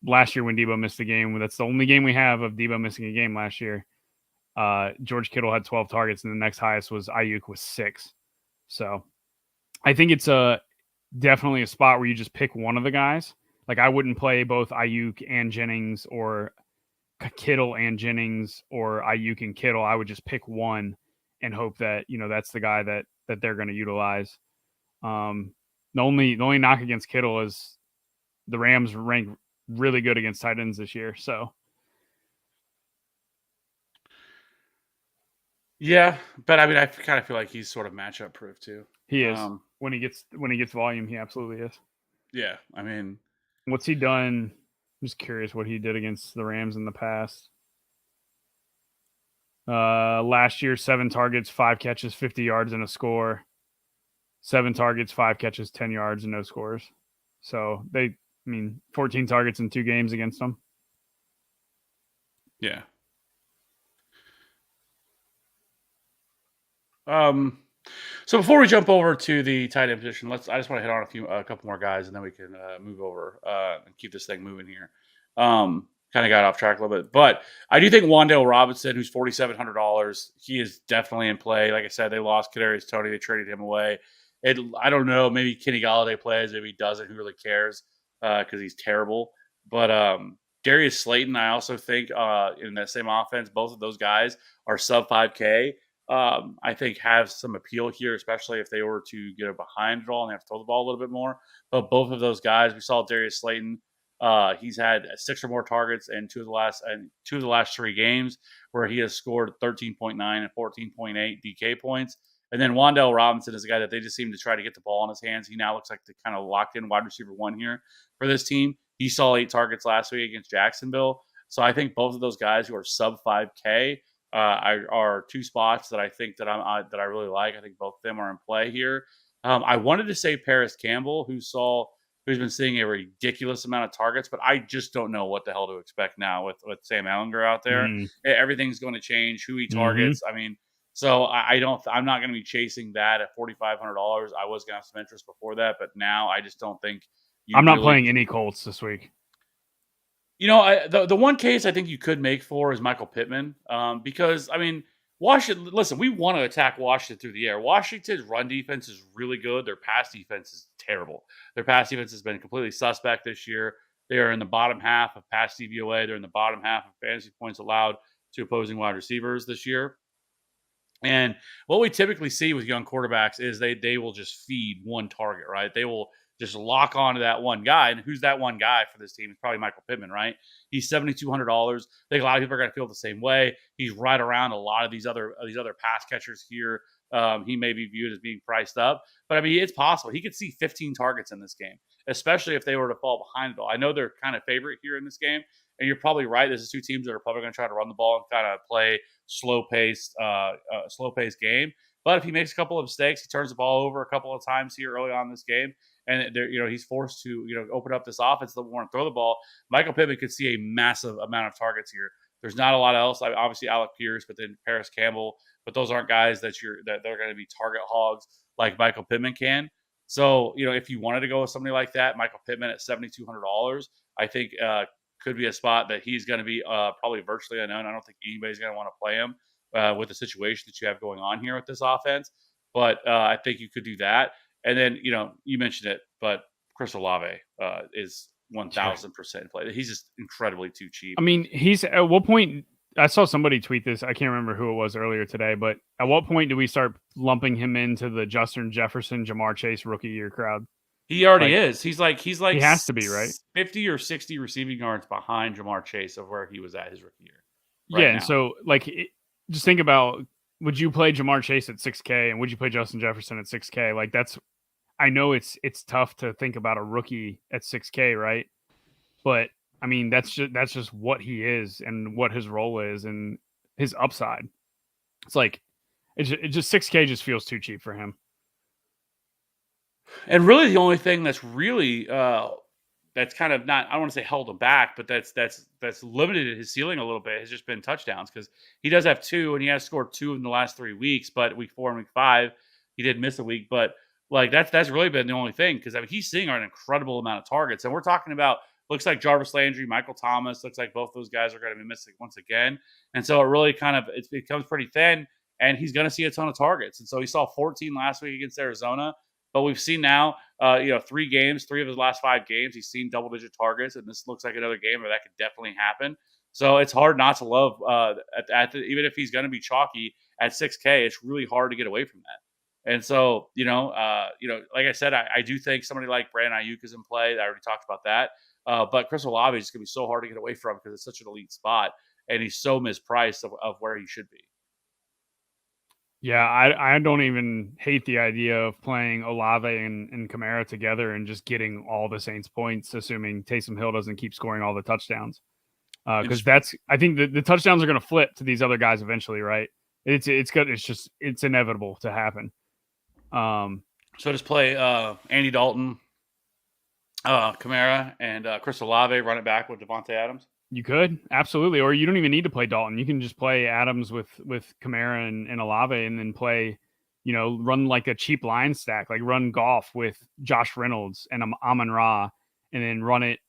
last year when Debo missed the game, that's the only game we have of Debo missing a game last year. George Kittle had 12 targets, and the next highest was Ayuk with 6. So I think it's definitely a spot where you just pick one of the guys. Like I wouldn't play both Ayuk and Jennings or Kittle and Jennings or Ayuk and Kittle. I would just pick one and hope that, that's the guy that they're going to utilize. The only knock against Kittle is the Rams rank really good against tight ends this year. So Yeah, but I mean, I kind of feel like he's sort of matchup proof too. he is when he gets volume, he absolutely is. Yeah, I mean, What's he done? I'm just curious what he did against the Rams in the past. Last year, 7 targets, 5 catches, 50 yards, and a score. 7 targets, 5 catches, 10 yards, and no scores. So 14 targets in 2 games against them. Yeah. So before we jump over to the tight end position, I just want to hit on a couple more guys, and then we can move over and keep this thing moving here. Kind of got off track a little bit, but I do think Wan'Dale Robinson, who's $4,700, he is definitely in play. Like I said, they lost Kadarius Toney, they traded him away. I don't know, maybe Kenny Galladay plays, maybe he doesn't. Who really cares? Because he's terrible. But Darius Slayton, I also think in that same offense, both of those guys are sub 5K. I think have some appeal here, especially if they were to get behind it all and have to throw the ball a little bit more. But both of those guys, we saw Darius Slayton. He's had 6 or more targets in two of the last 3 games, where he has scored 13.9 and 14.8 DK points. And then Wan'Dale Robinson is a guy that they just seem to try to get the ball in his hands. He now looks like the kind of locked in wide receiver 1 here for this team. He saw 8 targets last week against Jacksonville. So I think both of those guys who are sub 5K are 2 spots that I think that I really like. I think both of them are in play here. I wanted to say Paris Campbell, who's been seeing a ridiculous amount of targets, but I just don't know what the hell to expect now with Sam Ellinger out there. Everything's going to change who he targets. I mean, so I'm not going to be chasing that at $4,500. I was going to have some interest before that, but now I just don't think I'm not playing any Colts this week. The one case I think you could make for is Michael Pittman, because I mean, Washington. Listen, we want to attack Washington through the air. Washington's run defense is really good. Their pass defense is terrible. Their pass defense has been completely suspect this year. They are in the bottom half of pass DVOA. They're in the bottom half of fantasy points allowed to opposing wide receivers this year. And what we typically see with young quarterbacks is they will just feed one target, right? They will just lock onto that one guy. And who's that one guy for this team? It's probably Michael Pittman, right? He's $7,200. I think a lot of people are going to feel the same way. He's right around a lot of these other pass catchers here he may be viewed as being priced up. But I mean, it's possible he could see 15 targets in this game, especially if they were to fall behind it all. I know they're kind of favorite here in this game, and you're probably right. This is two teams that are probably going to try to run the ball and kind of play slow paced game. But if he makes a couple of mistakes, he turns the ball over a couple of times here early on in this game, and he's forced to open up this offense that won't throw the ball. Michael Pittman could see a massive amount of targets here. There's not a lot else. Obviously Alec Pierce, but then Paris Campbell. But those aren't guys that they're going to be target hogs like Michael Pittman can. So if you wanted to go with somebody like that, Michael Pittman at $7,200, I think could be a spot that he's going to be probably virtually unknown. I don't think anybody's going to want to play him with the situation that you have going on here with this offense. But I think you could do that. And then you mentioned it, but Chris Olave is 1,000% play. He's just incredibly too cheap. I mean, he's at what point? I saw somebody tweet this. I can't remember who it was earlier today, but at what point do we start lumping him into the Justin Jefferson, Jamar Chase rookie year crowd? He already is. He's like he has to be, right? 50 or 60 receiving yards behind Jamar Chase of where he was at his rookie year. Yeah, and so just think about, would you play Jamar Chase at 6K and would you play Justin Jefferson at 6K? Like I know it's tough to think about a rookie at 6K, right? But I mean, that's just what he is and what his role is and his upside. It's like it just 6K just feels too cheap for him. And really, the only thing that's really that's kind of not, I don't want to say held him back, but that's limited his ceiling a little bit has just been touchdowns, because he does have 2 and he has scored 2 in the last 3 weeks. But week 4 and week 5, he did miss a week. But like that's really been the only thing, because I mean he's seeing an incredible amount of targets, and we're talking about. Looks like Jarvis Landry, Michael Thomas. Looks like both those guys are going to be missing once again. And so it really it becomes pretty thin, and he's going to see a ton of targets. And so he saw 14 last week against Arizona. But we've seen now, 3 games, 3 of his last 5 games, he's seen double-digit targets, and this looks like another game where that could definitely happen. So it's hard not to love, even if he's going to be chalky at 6K, it's really hard to get away from that. And so, like I said, I do think somebody like Brandon Ayuk is in play. I already talked about that. But Chris Olave is going to be so hard to get away from because it's such an elite spot, and he's so mispriced of where he should be. Yeah, I don't even hate the idea of playing Olave and Kamara together and just getting all the Saints points, assuming Taysom Hill doesn't keep scoring all the touchdowns. Because I think the touchdowns are going to flip to these other guys eventually, right? It's good. It's inevitable to happen. So just play Andy Dalton, Kamara, and Chris Olave, run it back with Devontae Adams. You could, absolutely. Or you don't even need to play Dalton. You can just play Adams with Kamara and Olave, and then play, run like a cheap line stack, like run Goff with Josh Reynolds and Amon-Ra, and then run it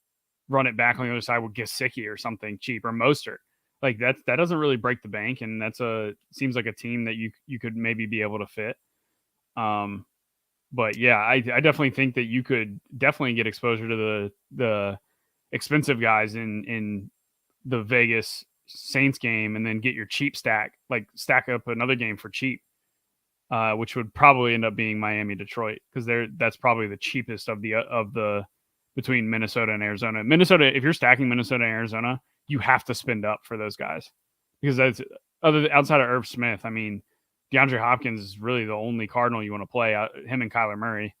back on the other side with Gesicki or something cheap, or Mostert. Like that doesn't really break the bank, and seems like a team that you could maybe be able to fit. But yeah, I definitely think that you could definitely get exposure to the expensive guys in the Vegas Saints game, and then get your cheap stack, like stack up another game for cheap, which would probably end up being Miami Detroit, because that's probably the cheapest of the between Minnesota and Arizona. Minnesota, if you're stacking Minnesota and Arizona, you have to spend up for those guys, because that's outside of Irv Smith. I mean, DeAndre Hopkins is really the only Cardinal you want to play, him and Kyler Murray,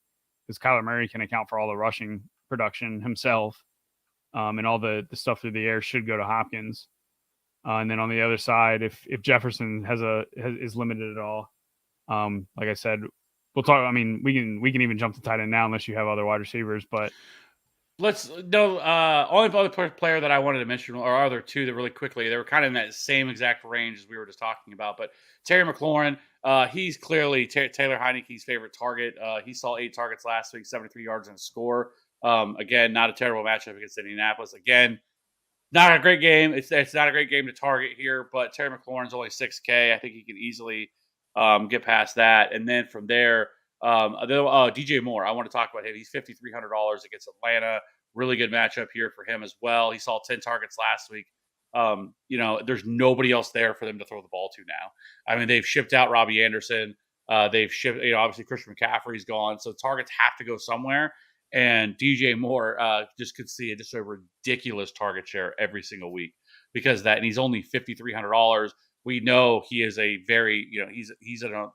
because Kyler Murray can account for all the rushing production himself. And all the stuff through the air should go to Hopkins. And then on the other side, if Jefferson is limited at all, like I said, we'll talk. I mean, we can even jump to tight end now, unless you have other wide receivers. But only other player that I wanted to mention, or other two that really quickly, they were kind of in that same exact range as we were just talking about. But Terry McLaurin, he's clearly Taylor Heineke's favorite target. He saw 8 targets last week, 73 yards and a score. Again, not a terrible matchup against Indianapolis. Again, not a great game. It's not a great game to target here, but Terry McLaurin's only 6K. I think he can easily get past that. And then from there, DJ Moore, I want to talk about him. He's $5,300 against Atlanta. Really good matchup here for him as well. He saw 10 targets last week. There's nobody else there for them to throw the ball to now. I mean, they've shipped out Robbie Anderson. They've shipped, obviously Christian McCaffrey's gone. So targets have to go somewhere. And DJ Moore just could see just a ridiculous target share every single week because of that. And he's only $5,300. We know he is a very, he's a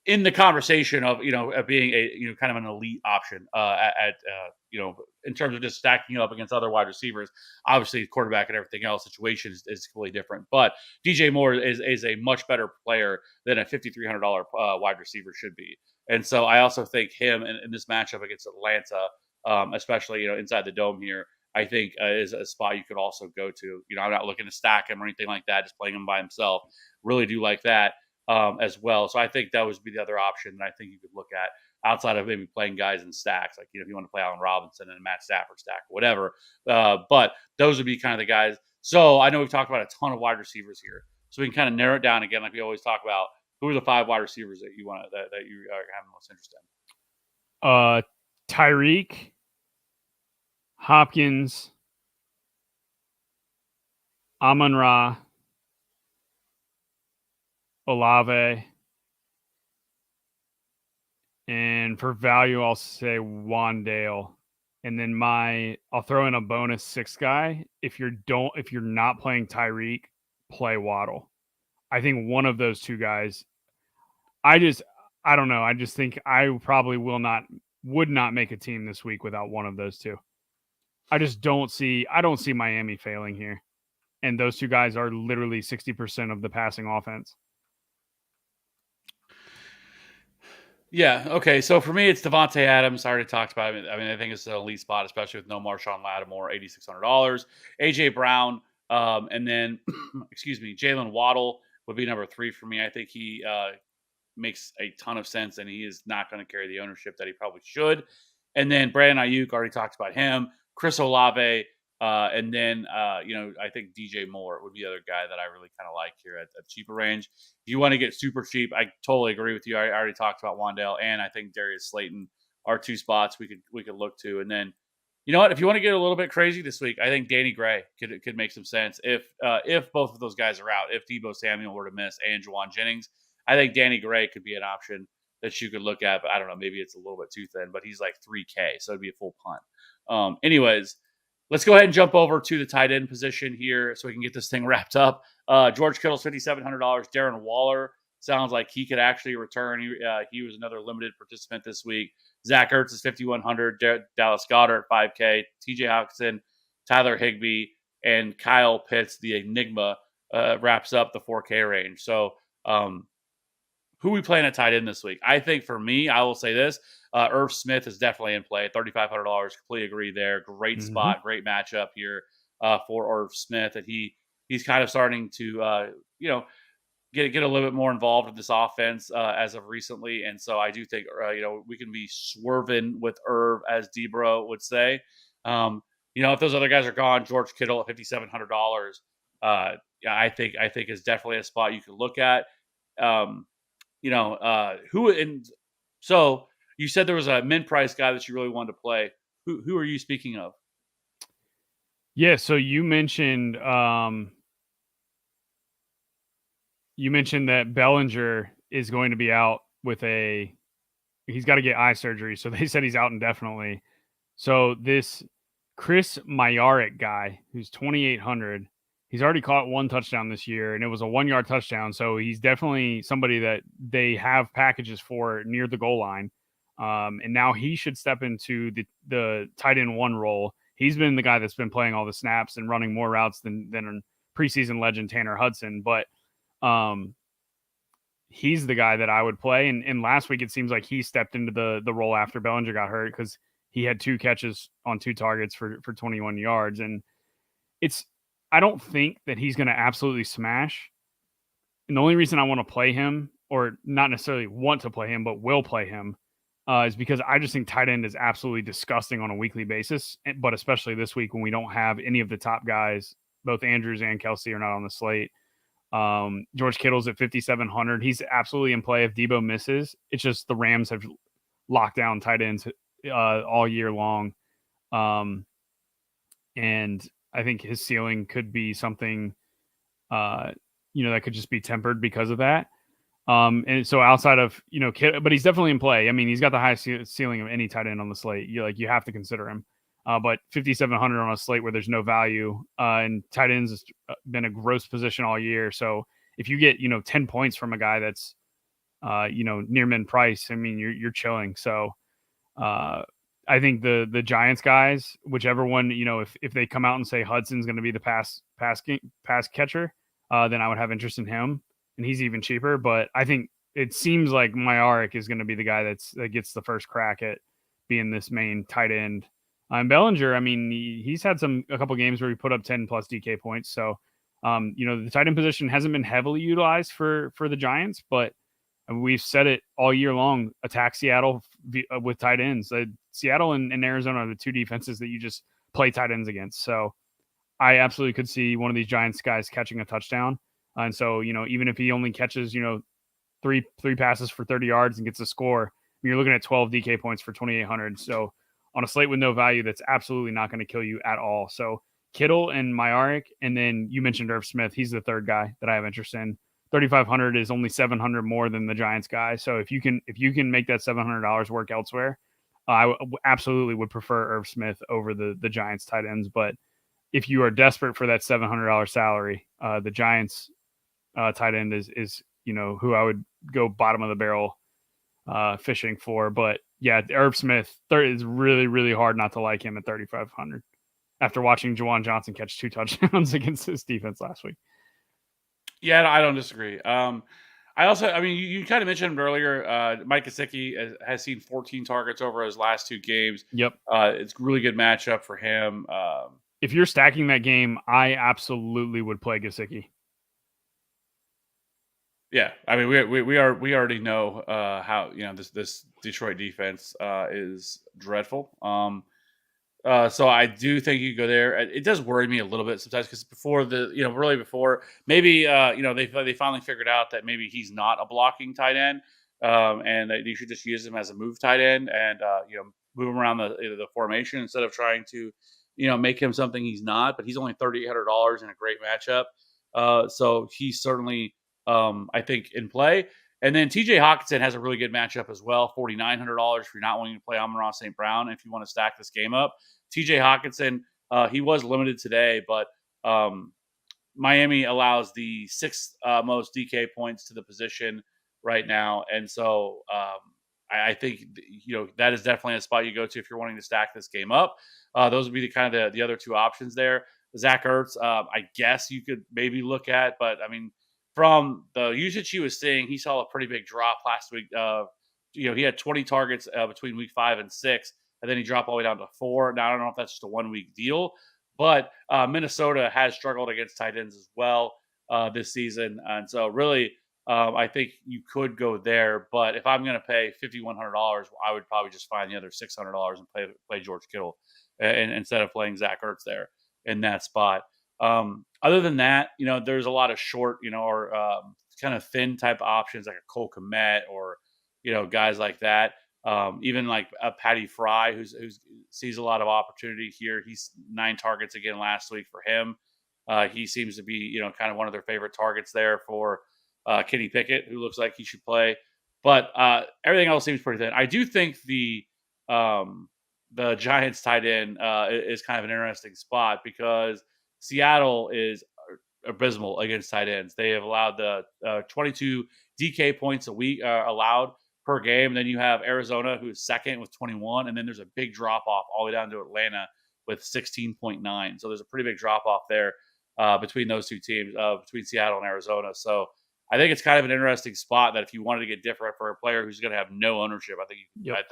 in the conversation of of being a kind of an elite option at in terms of just stacking up against other wide receivers. Obviously, quarterback and everything else situation is completely different. But DJ Moore is a much better player than a $5,300 wide receiver should be. And so I also think him in this matchup against Atlanta, especially inside the dome here, I think is a spot you could also go to. I'm not looking to stack him or anything like that, just playing him by himself. Really do like that as well. So I think that would be the other option that I think you could look at outside of maybe playing guys in stacks, like if you want to play Allen Robinson and a Matt Stafford stack or whatever. But those would be kind of the guys. So I know we've talked about a ton of wide receivers here, so we can kind of narrow it down again, like we always talk about. Who are the 5 wide receivers that you want that you are having the most interest in? Tyreek, Hopkins, Amon-Ra, Olave, and for value, I'll say Wandale. And then I'll throw in a bonus 6 guy. If you're not playing Tyreek, play Waddle. I think one of those 2 guys. I don't know. I just think I probably would not make a team this week without one of those 2. I don't see Miami failing here. And those 2 guys are literally 60% of the passing offense. Yeah. Okay. So for me, it's Devontae Adams. I already talked about it. I mean, I think it's an elite spot, especially with no Marshawn Lattimore, $8,600. AJ Brown, and then excuse me, Jalen Waddle would be number 3 for me. I think he makes a ton of sense, and he is not going to carry the ownership that he probably should. And then Brandon Ayuk, already talked about him. Chris Olave, and then I think DJ Moore would be the other guy that I really kind of like here at cheaper range. If you want to get super cheap, I totally agree with you. I already talked about Wandale, and I think Darius Slayton are 2 spots we could look to. And then, you know what? If you want to get a little bit crazy this week, I think Danny Gray could make some sense if both of those guys are out. If Deebo Samuel were to miss and Juwan Jennings, I think Danny Gray could be an option that you could look at. But I don't know, maybe it's a little bit too thin. But he's like $3K, so it'd be a full punt. Anyways. Let's go ahead and jump over to the tight end position here so we can get this thing wrapped up. George Kittle's $5,700. Darren Waller sounds like he could actually return. He was another limited participant this week. Zach Ertz is $5,100. Dallas Goedert, $5K. TJ Hawkinson, Tyler Higbee, and Kyle Pitts, the Enigma, wraps up the 4K range. So who we playing at tight end this week? I think for me, I will say this. Irv Smith is definitely in play. $3,500. Completely agree there. Great spot. Great matchup here for Irv Smith. And he's kind of starting to, get a little bit more involved in this offense as of recently. And so I do think, we can be swerving with Irv, as Debro would say. If those other guys are gone, George Kittle at $5,700, I think is definitely a spot you can look at. So you said there was a min price guy that you really wanted to play. Who are you speaking of? Yeah, so you mentioned that Bellinger is going to be out with he's got to get eye surgery. So they said he's out indefinitely. So this Chris Myarick guy, who's 2,800, he's already caught 1 touchdown this year, and it was a 1-yard touchdown. So he's definitely somebody that they have packages for near the goal line. And now he should step into the tight end 1 role. He's been the guy that's been playing all the snaps and running more routes than preseason legend Tanner Hudson. But he's the guy that I would play. And last week, it seems like he stepped into the role after Bellinger got hurt because he had 2 catches on 2 targets for 21 yards. And I don't think that he's going to absolutely smash. And the only reason I want to play him, or not necessarily want to play him, but will play him, is because I just think tight end is absolutely disgusting on a weekly basis, but especially this week when we don't have any of the top guys. Both Andrews and Kelsey are not on the slate. George Kittle's at 5,700. He's absolutely in play if Deebo misses. It's just the Rams have locked down tight ends all year long. And I think his ceiling could be something, that could just be tempered because of that. And so outside of, but he's definitely in play. I mean, he's got the highest ceiling of any tight end on the slate. You have to consider him. But 5,700 on a slate where there's no value, and tight ends has been a gross position all year. So if you get, 10 points from a guy that's near min price, I mean, you're chilling. So I think the Giants guys, whichever one, if they come out and say Hudson's going to be the pass catcher, then I would have interest in him, and he's even cheaper. But I think it seems like Myarick is going to be the guy that gets the first crack at being this main tight end. Bellinger, I mean, he's had a couple games where he put up 10 plus DK points. So, the tight end position hasn't been heavily utilized for the Giants, but we've said it all year long. Attack Seattle with tight ends. Seattle and Arizona are the two defenses that you just play tight ends against. So I absolutely could see one of these Giants guys catching a touchdown. And so, even if he only catches, three passes for 30 yards and gets a score, you're looking at 12 DK points for 2,800. So on a slate with no value, that's absolutely not going to kill you at all. So Kittle and Myarick, and then you mentioned Irv Smith. He's the third guy that I have interest in. 3,500 is only 700 more than the Giants guy. So if you can make that $700 work elsewhere, I absolutely would prefer Irv Smith over the Giants tight ends. But if you are desperate for that $700 salary, the Giants tight end is who I would go bottom of the barrel fishing for. But yeah, Irv Smith is really, really hard not to like him at 3,500 after watching Juwan Johnson catch 2 touchdowns against his defense last week. Yeah, I don't disagree. I mean, you kind of mentioned earlier, Mike Gesicki has seen 14 targets over his last 2 games. Yep. It's a really good matchup for him. If you're stacking that game, I absolutely would play Gesicki. Yeah, I mean, we already know how this Detroit defense is dreadful. So I do think you go there. It does worry me a little bit sometimes because before maybe they finally figured out that maybe he's not a blocking tight end, and that you should just use him as a move tight end and move him around the formation instead of trying to make him something he's not. But he's only $3,800 in a great matchup, so he's certainly I think in play. And then TJ Hawkinson has a really good matchup as well, $4,900 if you're not wanting to play Amon-Ra St. Brown. If you want to stack this game up, TJ Hawkinson, he was limited today, but Miami allows the 6th most DK points to the position right now. And so I think, that is definitely a spot you go to if you're wanting to stack this game up. Those would be the other 2 options there. Zach Ertz, I guess you could maybe look at, but I mean, from the usage he was seeing, he saw a pretty big drop last week. He had 20 targets between week 5 and 6, and then he dropped all the way down to 4. Now, I don't know if that's just a 1-week deal, but Minnesota has struggled against tight ends as well this season. And so really, I think you could go there. But if I'm going to pay $5,100, I would probably just find the other $600 and play George Kittle instead of playing Zach Ertz there in that spot. Other than that, there's a lot of short, or kind of thin type options like a Cole Kmet or, guys like that. Even like a Patty Fry, who sees a lot of opportunity here. He's 9 targets again last week for him. He seems to be, kind of one of their favorite targets there for Kenny Pickett, who looks like he should play. But everything else seems pretty thin. I do think the Giants tight end is kind of an interesting spot because Seattle is abysmal against tight ends. They have allowed the 22 DK points a week allowed per game. Then you have Arizona, who is second with 21, and then there's a big drop off all the way down to Atlanta with 16.9. So there's a pretty big drop off there between those 2 teams, between Seattle and Arizona. So I think it's kind of an interesting spot that if you wanted to get different for a player who's going to have no ownership, I think you could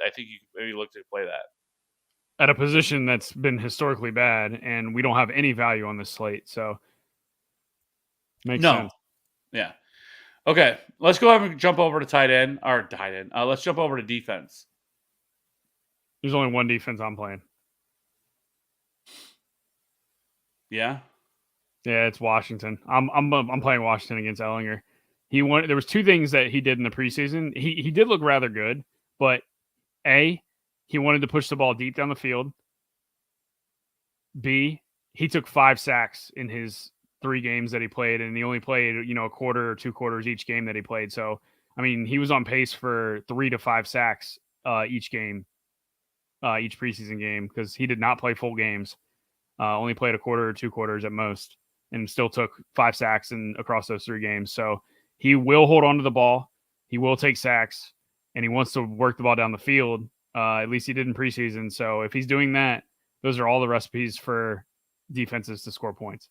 maybe look to play that at a position that's been historically bad, and we don't have any value on this slate. So makes sense. Yeah. Okay, let's go ahead and jump over to tight end. Let's jump over to defense. There's only one defense I'm playing. Yeah, it's Washington. I'm playing Washington against Ellinger. There was 2 things that he did in the preseason. He did look rather good, but A, he wanted to push the ball deep down the field. B, he took 5 sacks in his 3 games that he played, and he only played, a quarter or 2 quarters each game that he played. So, I mean, he was on pace for 3 to 5 sacks each game, each preseason game, because he did not play full games. Only played a quarter or 2 quarters at most, and still took 5 sacks across those 3 games. So he will hold on to the ball. He will take sacks, and he wants to work the ball down the field. At least he did in preseason. So if he's doing that, those are all the recipes for defenses to score points.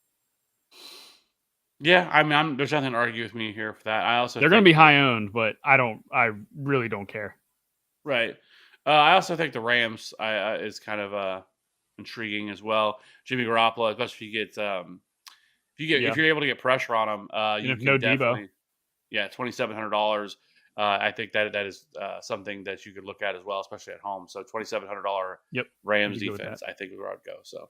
Yeah, I mean, there's nothing to argue with me here for that. I also They're going to be high owned, but I really don't care. Right. I also think the Rams is kind of intriguing as well. Jimmy Garoppolo, especially if you're able to get pressure on him, you if can no definitely $2,700. I think that is something that you could look at as well, especially at home. So $2,700 Rams defense, I think is where I'd go. So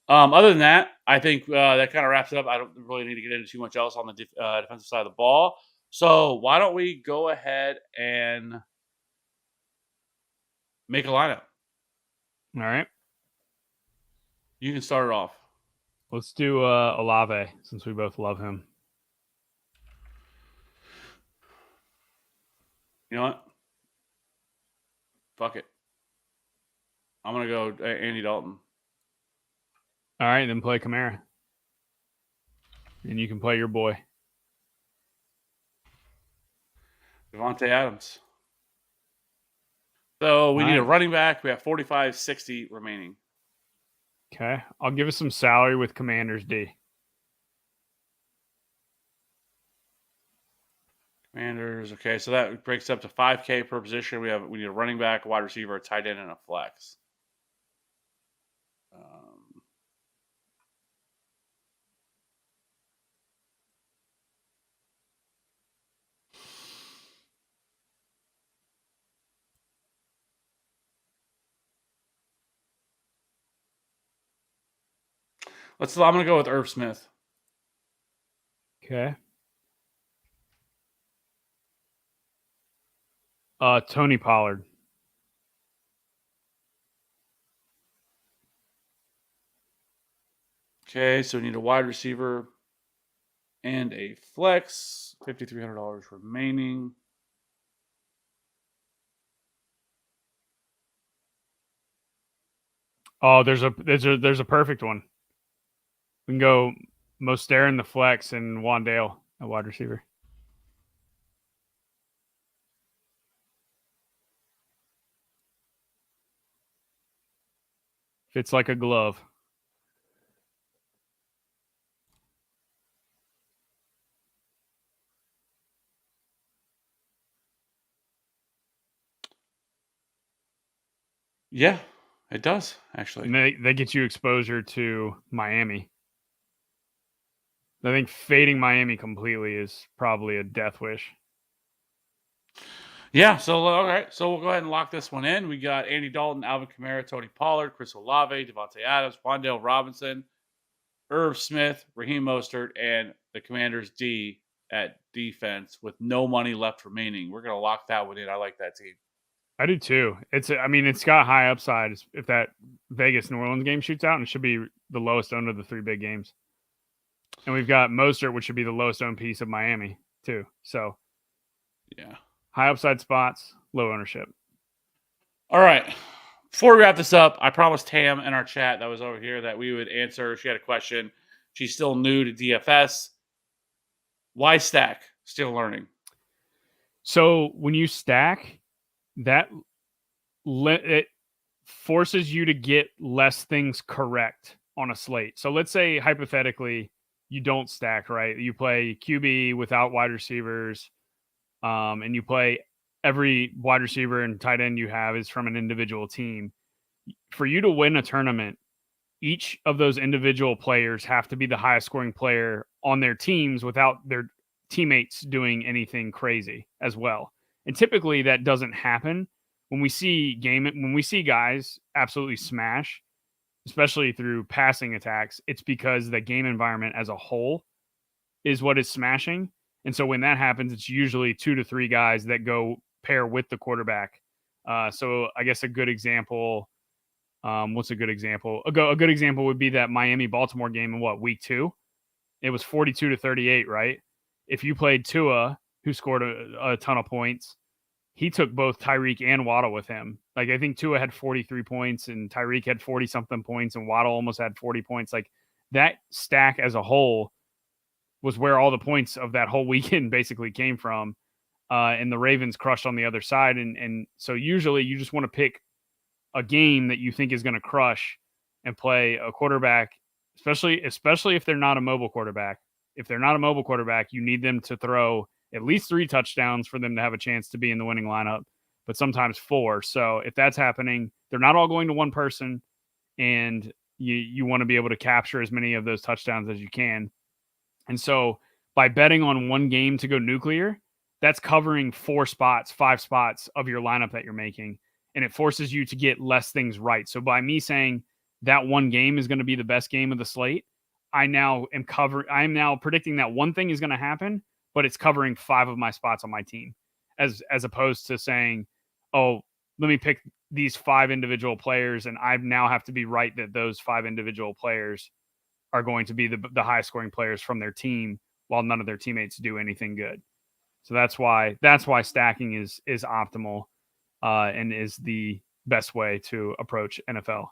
other than that, I think that kind of wraps it up. I don't really need to get into too much else on the defensive side of the ball. So why don't we go ahead and make a lineup? All right. You can start it off. Let's do Olave since we both love him. You know what? Fuck it. I'm going to go Andy Dalton. All right, then play Kamara. And you can play your boy. Devontae Adams. So we need a running back. We have 45-60 remaining. Okay. I'll give us some salary with Commanders D. Commanders. Okay, so that breaks up to $5K per position. We need a running back, a wide receiver, a tight end, and a flex. I'm going to go with Irv Smith. Okay. Tony Pollard. Okay, so we need a wide receiver and a flex. $5,300 remaining. Oh, there's a perfect one. We can go Mostert in the flex and Wandale a wide receiver. Fits like a glove. Yeah, it does, actually. And they get you exposure to Miami. I think fading Miami completely is probably a death wish. Yeah, so all right. So we'll go ahead and lock this one in. We got Andy Dalton, Alvin Kamara, Tony Pollard, Chris Olave, Devontae Adams, Wan'Dale Robinson, Irv Smith, Raheem Mostert, and the Commanders D at defense with no money left remaining. We're going to lock that one in. I like that team. I do too. It's got high upside if that Vegas New Orleans game shoots out, and it should be the lowest owned of the three big games. And we've got Mostert, which should be the lowest owned piece of Miami too. So yeah, high upside spots, low ownership. All right. Before we wrap this up, I promised Tam in our chat that was over here that we would answer. She had a question. She's still new to DFS. Why stack? Still learning. So when you stack, it forces you to get less things correct on a slate. So let's say hypothetically you don't stack, right? You play QB without wide receivers, and you play every wide receiver and tight end you have is from an individual team. For you to win a tournament, each of those individual players have to be the highest scoring player on their teams without their teammates doing anything crazy as well. And typically that doesn't happen. When we see guys absolutely smash, especially through passing attacks, it's because the game environment as a whole is what is smashing. And so when that happens, it's usually 2 to 3 guys that go pair with the quarterback. So I guess a good example, what's a good example? A good example would be that Miami-Baltimore game in week 2? It was 42-38, right? If you played Tua, who scored a ton of points, he took both Tyreek and Waddle with him. Like, I think Tua had 43 points and Tyreek had 40-something points and Waddle almost had 40 points. Like, that stack as a whole was where all the points of that whole weekend basically came from. and the Ravens crushed on the other side. And so usually you just want to pick a game that you think is going to crush and play a quarterback, especially if they're not a mobile quarterback. If they're not a mobile quarterback, you need them to throw at least 3 touchdowns for them to have a chance to be in the winning lineup, but sometimes 4. So if that's happening, they're not all going to one person, and you want to be able to capture as many of those touchdowns as you can. And so by betting on one game to go nuclear, that's covering 4 spots, 5 spots of your lineup that you're making. And it forces you to get less things right. So by me saying that one game is going to be the best game of the slate, I'm now predicting that one thing is going to happen, but it's covering 5 of my spots on my team, as opposed to saying, oh, let me pick these 5 individual players, and I now have to be right that those 5 individual players are going to be the highest scoring players from their team, while none of their teammates do anything good. So that's why stacking is optimal, and is the best way to approach NFL.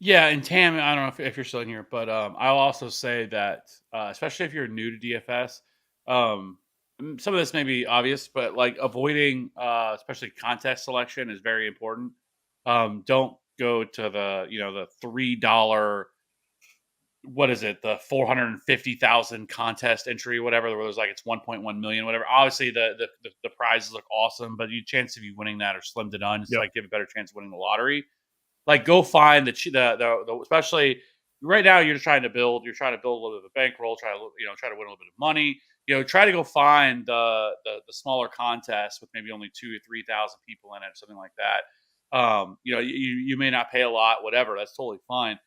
Yeah, and Tam, I don't know if you're still in here, but I'll also say that, especially if you're new to DFS, some of this may be obvious, but like avoiding, especially contest selection is very important. Don't go to the $3, what is it, the 450,000 contest entry, whatever, where there's like it's 1.1 million, whatever. Obviously, the prizes look awesome, but your chance of you winning that are slim to none. It's Yep. like you have a better chance of winning the lottery. Like, go find the especially right now, you're trying to build a little bit of a bankroll, try to win a little bit of money. Try to go find the smaller contests with maybe only 2 or 3,000 people in it, something like that. You may not pay a lot, whatever. That's totally fine.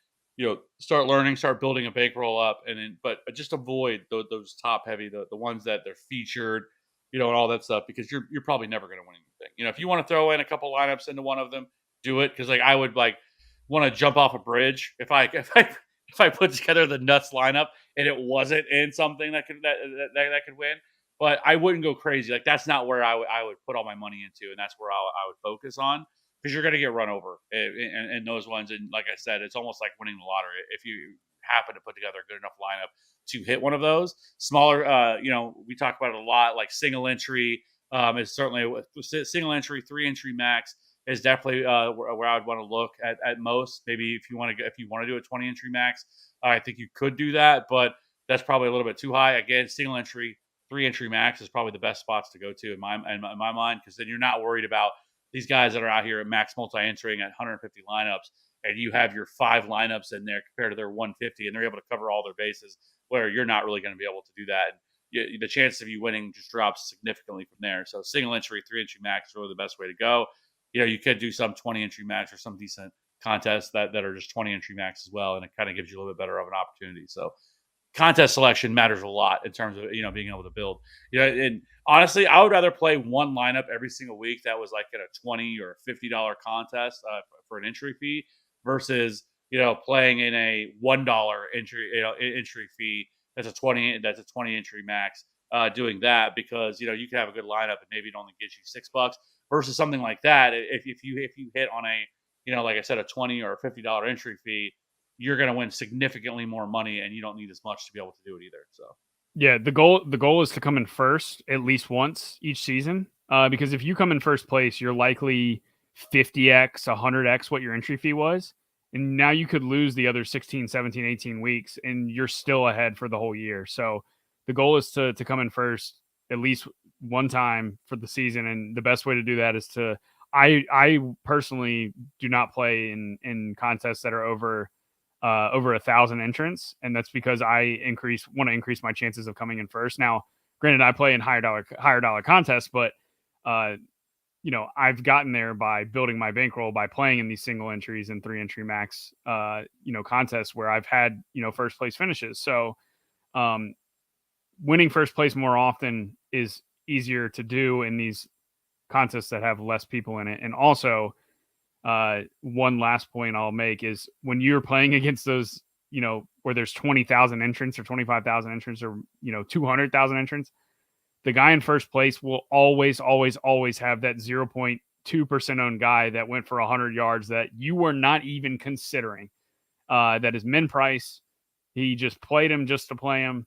Start learning, start building a bankroll up, and then but just avoid those top heavy, the ones that they're featured, and all that stuff, because you're probably never going to win anything. If you want to throw in a couple lineups into one of them, do it, because like I would like want to jump off a bridge if I put together the nuts lineup and it wasn't in something that could win. But I wouldn't go crazy. Like, that's not where I would put all my money into, and that's where I would focus on, because you're going to get run over in those ones. And like I said, it's almost like winning the lottery if you happen to put together a good enough lineup to hit one of those smaller. We talk about it a lot. Like single entry is certainly single entry, 3 entry max is definitely where I would want to look at most. Maybe if you want to do a 20 entry max, I think you could do that, but that's probably a little bit too high. Again, single entry, 3 entry max is probably the best spots to go to in my mind, because then you're not worried about these guys that are out here at max multi-entering at 150 lineups, and you have your 5 lineups in there compared to their 150, and they're able to cover all their bases, where you're not really going to be able to do that. And the chance of you winning just drops significantly from there. So single entry, 3 entry max is really the best way to go. You could do some 20 entry max or some decent contests that are just 20 entry max as well, and it kind of gives you a little bit better of an opportunity. So contest selection matters a lot in terms of being able to build. And honestly, I would rather play one lineup every single week that was like at a $20 or $50 contest for an entry fee, versus playing in a $1 entry fee that's a 20 entry max. Doing that, because you can have a good lineup and maybe it only gets you $6, versus something like that. If you hit on a like I said, a $20 or $50 entry fee, you're going to win significantly more money, and you don't need as much to be able to do it either. So yeah, the goal is to come in first at least once each season, because if you come in first place, you're likely 50x, 100x what your entry fee was, and now you could lose the other 16, 17, 18 weeks, and you're still ahead for the whole year. So the goal is to come in first at least one time for the season, and the best way to do that is to I personally do not play in contests that are over 1,000 entrants, and that's because I want to increase my chances of coming in first. Now, granted, I play in higher dollar contests, but I've gotten there by building my bankroll by playing in these single entries and 3 entry max contests where I've had first place finishes. So winning first place more often is easier to do in these contests that have less people in it. And also, one last point I'll make is when you're playing against those, where there's 20,000 entrants or 25,000 entrants or 200,000 entrants, the guy in first place will always have that 0.2% owned guy that went for 100 yards that you were not even considering. That is min price. He just played him just to play him.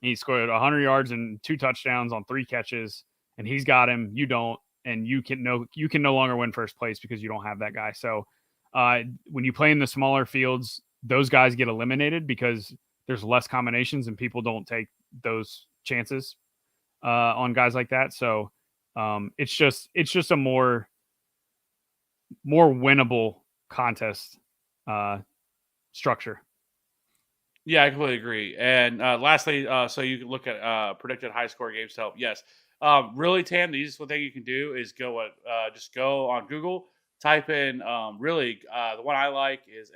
He scored 100 yards and 2 touchdowns on 3 catches, and he's got him. You don't, and you can no longer win first place because you don't have that guy. So when you play in the smaller fields, those guys get eliminated because there's less combinations and people don't take those chances on guys like that. So it's just a more winnable contest structure. Yeah, I completely agree. And lastly, so you can look at predicted high score games to help. Yes, really, Tam, the easiest thing you can do is just go on Google, type in the one I like is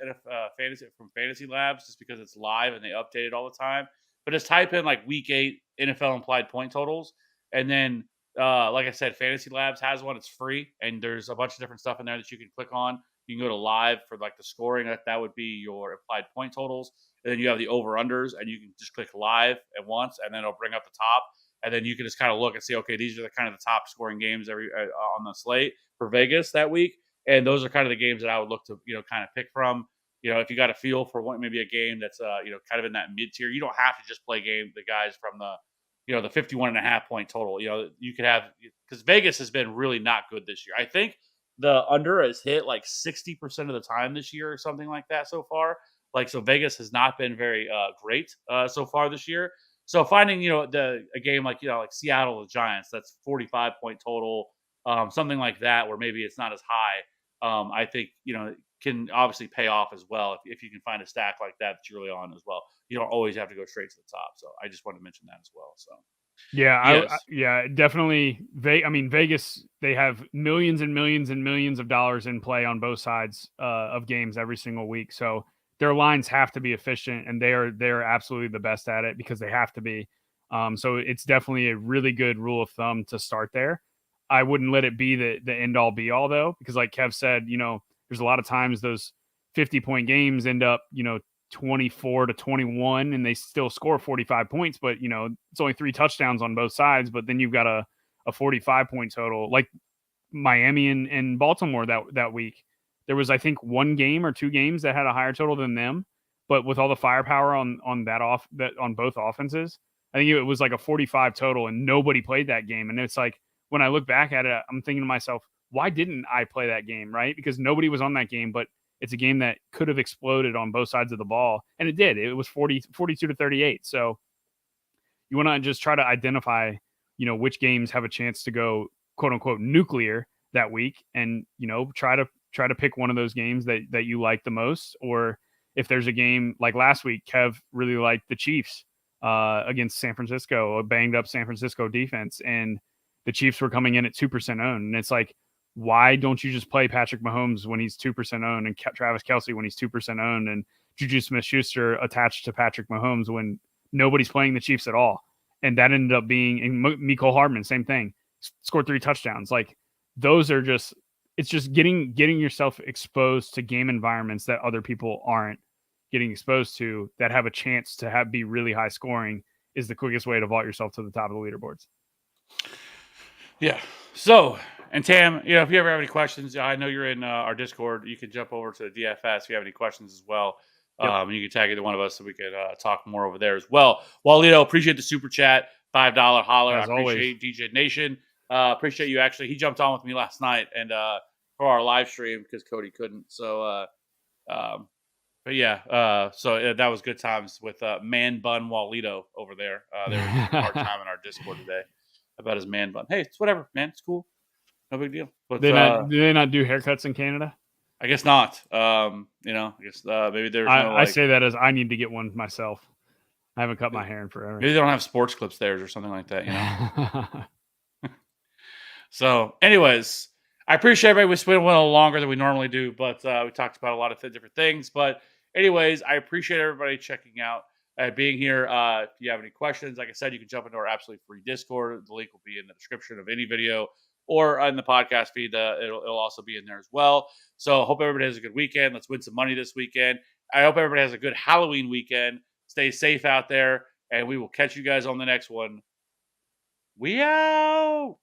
fantasy from Fantasy Labs, just because it's live and they update it all the time. But just type in like Week 8 NFL implied point totals, and then like I said, Fantasy Labs has one. It's free, and there's a bunch of different stuff in there that you can click on. You can go to live for like the scoring. That would be your implied point totals. And then you have the over unders, and you can just click live at once, and then it'll bring up the top. And then you can just kind of look and see, okay, these are the kind of the top scoring games on the slate for Vegas that week. And those are kind of the games that I would look to, kind of pick from. If you got a feel for maybe a game that's, kind of in that mid tier, you don't have to just play the guys from the 51.5 point total. You could have, because Vegas has been really not good this year. I think the under has hit like 60% of the time this year or something like that so far. So Vegas has not been very great so far this year. So finding a game like Seattle the Giants, that's 45 point total, something like that, where maybe it's not as high. I think can obviously pay off as well if you can find a stack like that you're really on as well. You don't always have to go straight to the top. So I just wanted to mention that as well. So Yeah, yes, definitely. Vegas, they have millions and millions and millions of dollars in play on both sides of games every single week. So their lines have to be efficient, and they're absolutely the best at it because they have to be. So it's definitely a really good rule of thumb to start there. I wouldn't let it be the end all be all though, because like Kev said, there's a lot of times those 50-point games end up, 24-21 and they still score 45 points, but it's only 3 touchdowns on both sides. But then you've got a 45 point total, like Miami and Baltimore that week. There was, I think, 1 game or 2 games that had a higher total than them, but with all the firepower on both offenses, I think it was like a 45 total, and nobody played that game. And it's like, when I look back at it, I'm thinking to myself, why didn't I play that game, right? Because nobody was on that game, but it's a game that could have exploded on both sides of the ball, and it did. It was 42-38. So you want to just try to identify, which games have a chance to go quote unquote nuclear that week, and try to pick one of those games that you like the most. Or if there's a game like last week, Kev really liked the Chiefs against San Francisco, a banged up San Francisco defense, and the Chiefs were coming in at 2% owned, and it's like, why don't you just play Patrick Mahomes when he's 2% owned, and Travis Kelce when he's 2% owned, and Juju Smith-Schuster attached to Patrick Mahomes when nobody's playing the Chiefs at all? And that ended up being, and Mecole Hardman, same thing, scored 3 touchdowns. Like, those are just, it's just getting yourself exposed to game environments that other people aren't getting exposed to, that have a chance to be really high scoring, is the quickest way to vault yourself to the top of the leaderboards. Yeah. So, and Tam, if you ever have any questions, I know you're in our Discord. You can jump over to the DFS if you have any questions as well. Yep. You can tag either one of us so we can talk more over there as well. Walito, appreciate the super chat, $5 holler. As I appreciate always. DJ Nation. Appreciate you. Actually, he jumped on with me last night and for our live stream because Cody couldn't. So, but yeah, so that was good times with Man Bun Walito over there. They were having a hard time in our Discord today about his man bun. Hey, it's whatever, man. It's cool. No big deal. But do they not do haircuts in Canada? I guess not. I guess maybe there's no. I say that as I need to get one myself. I haven't cut my hair in forever. Maybe they don't have sports clips there or something like that. So, anyways, I appreciate everybody. We spent a little longer than we normally do, but we talked about a lot of different things. But anyways, I appreciate everybody checking out. Being here. If you have any questions, like I said, you can jump into our absolutely free Discord. The link will be in the description of any video or in the podcast feed. It'll also be in there as well. So hope everybody has a good weekend. Let's win some money this weekend. I hope everybody has a good Halloween weekend. Stay safe out there, and we will catch you guys on the next one. We out.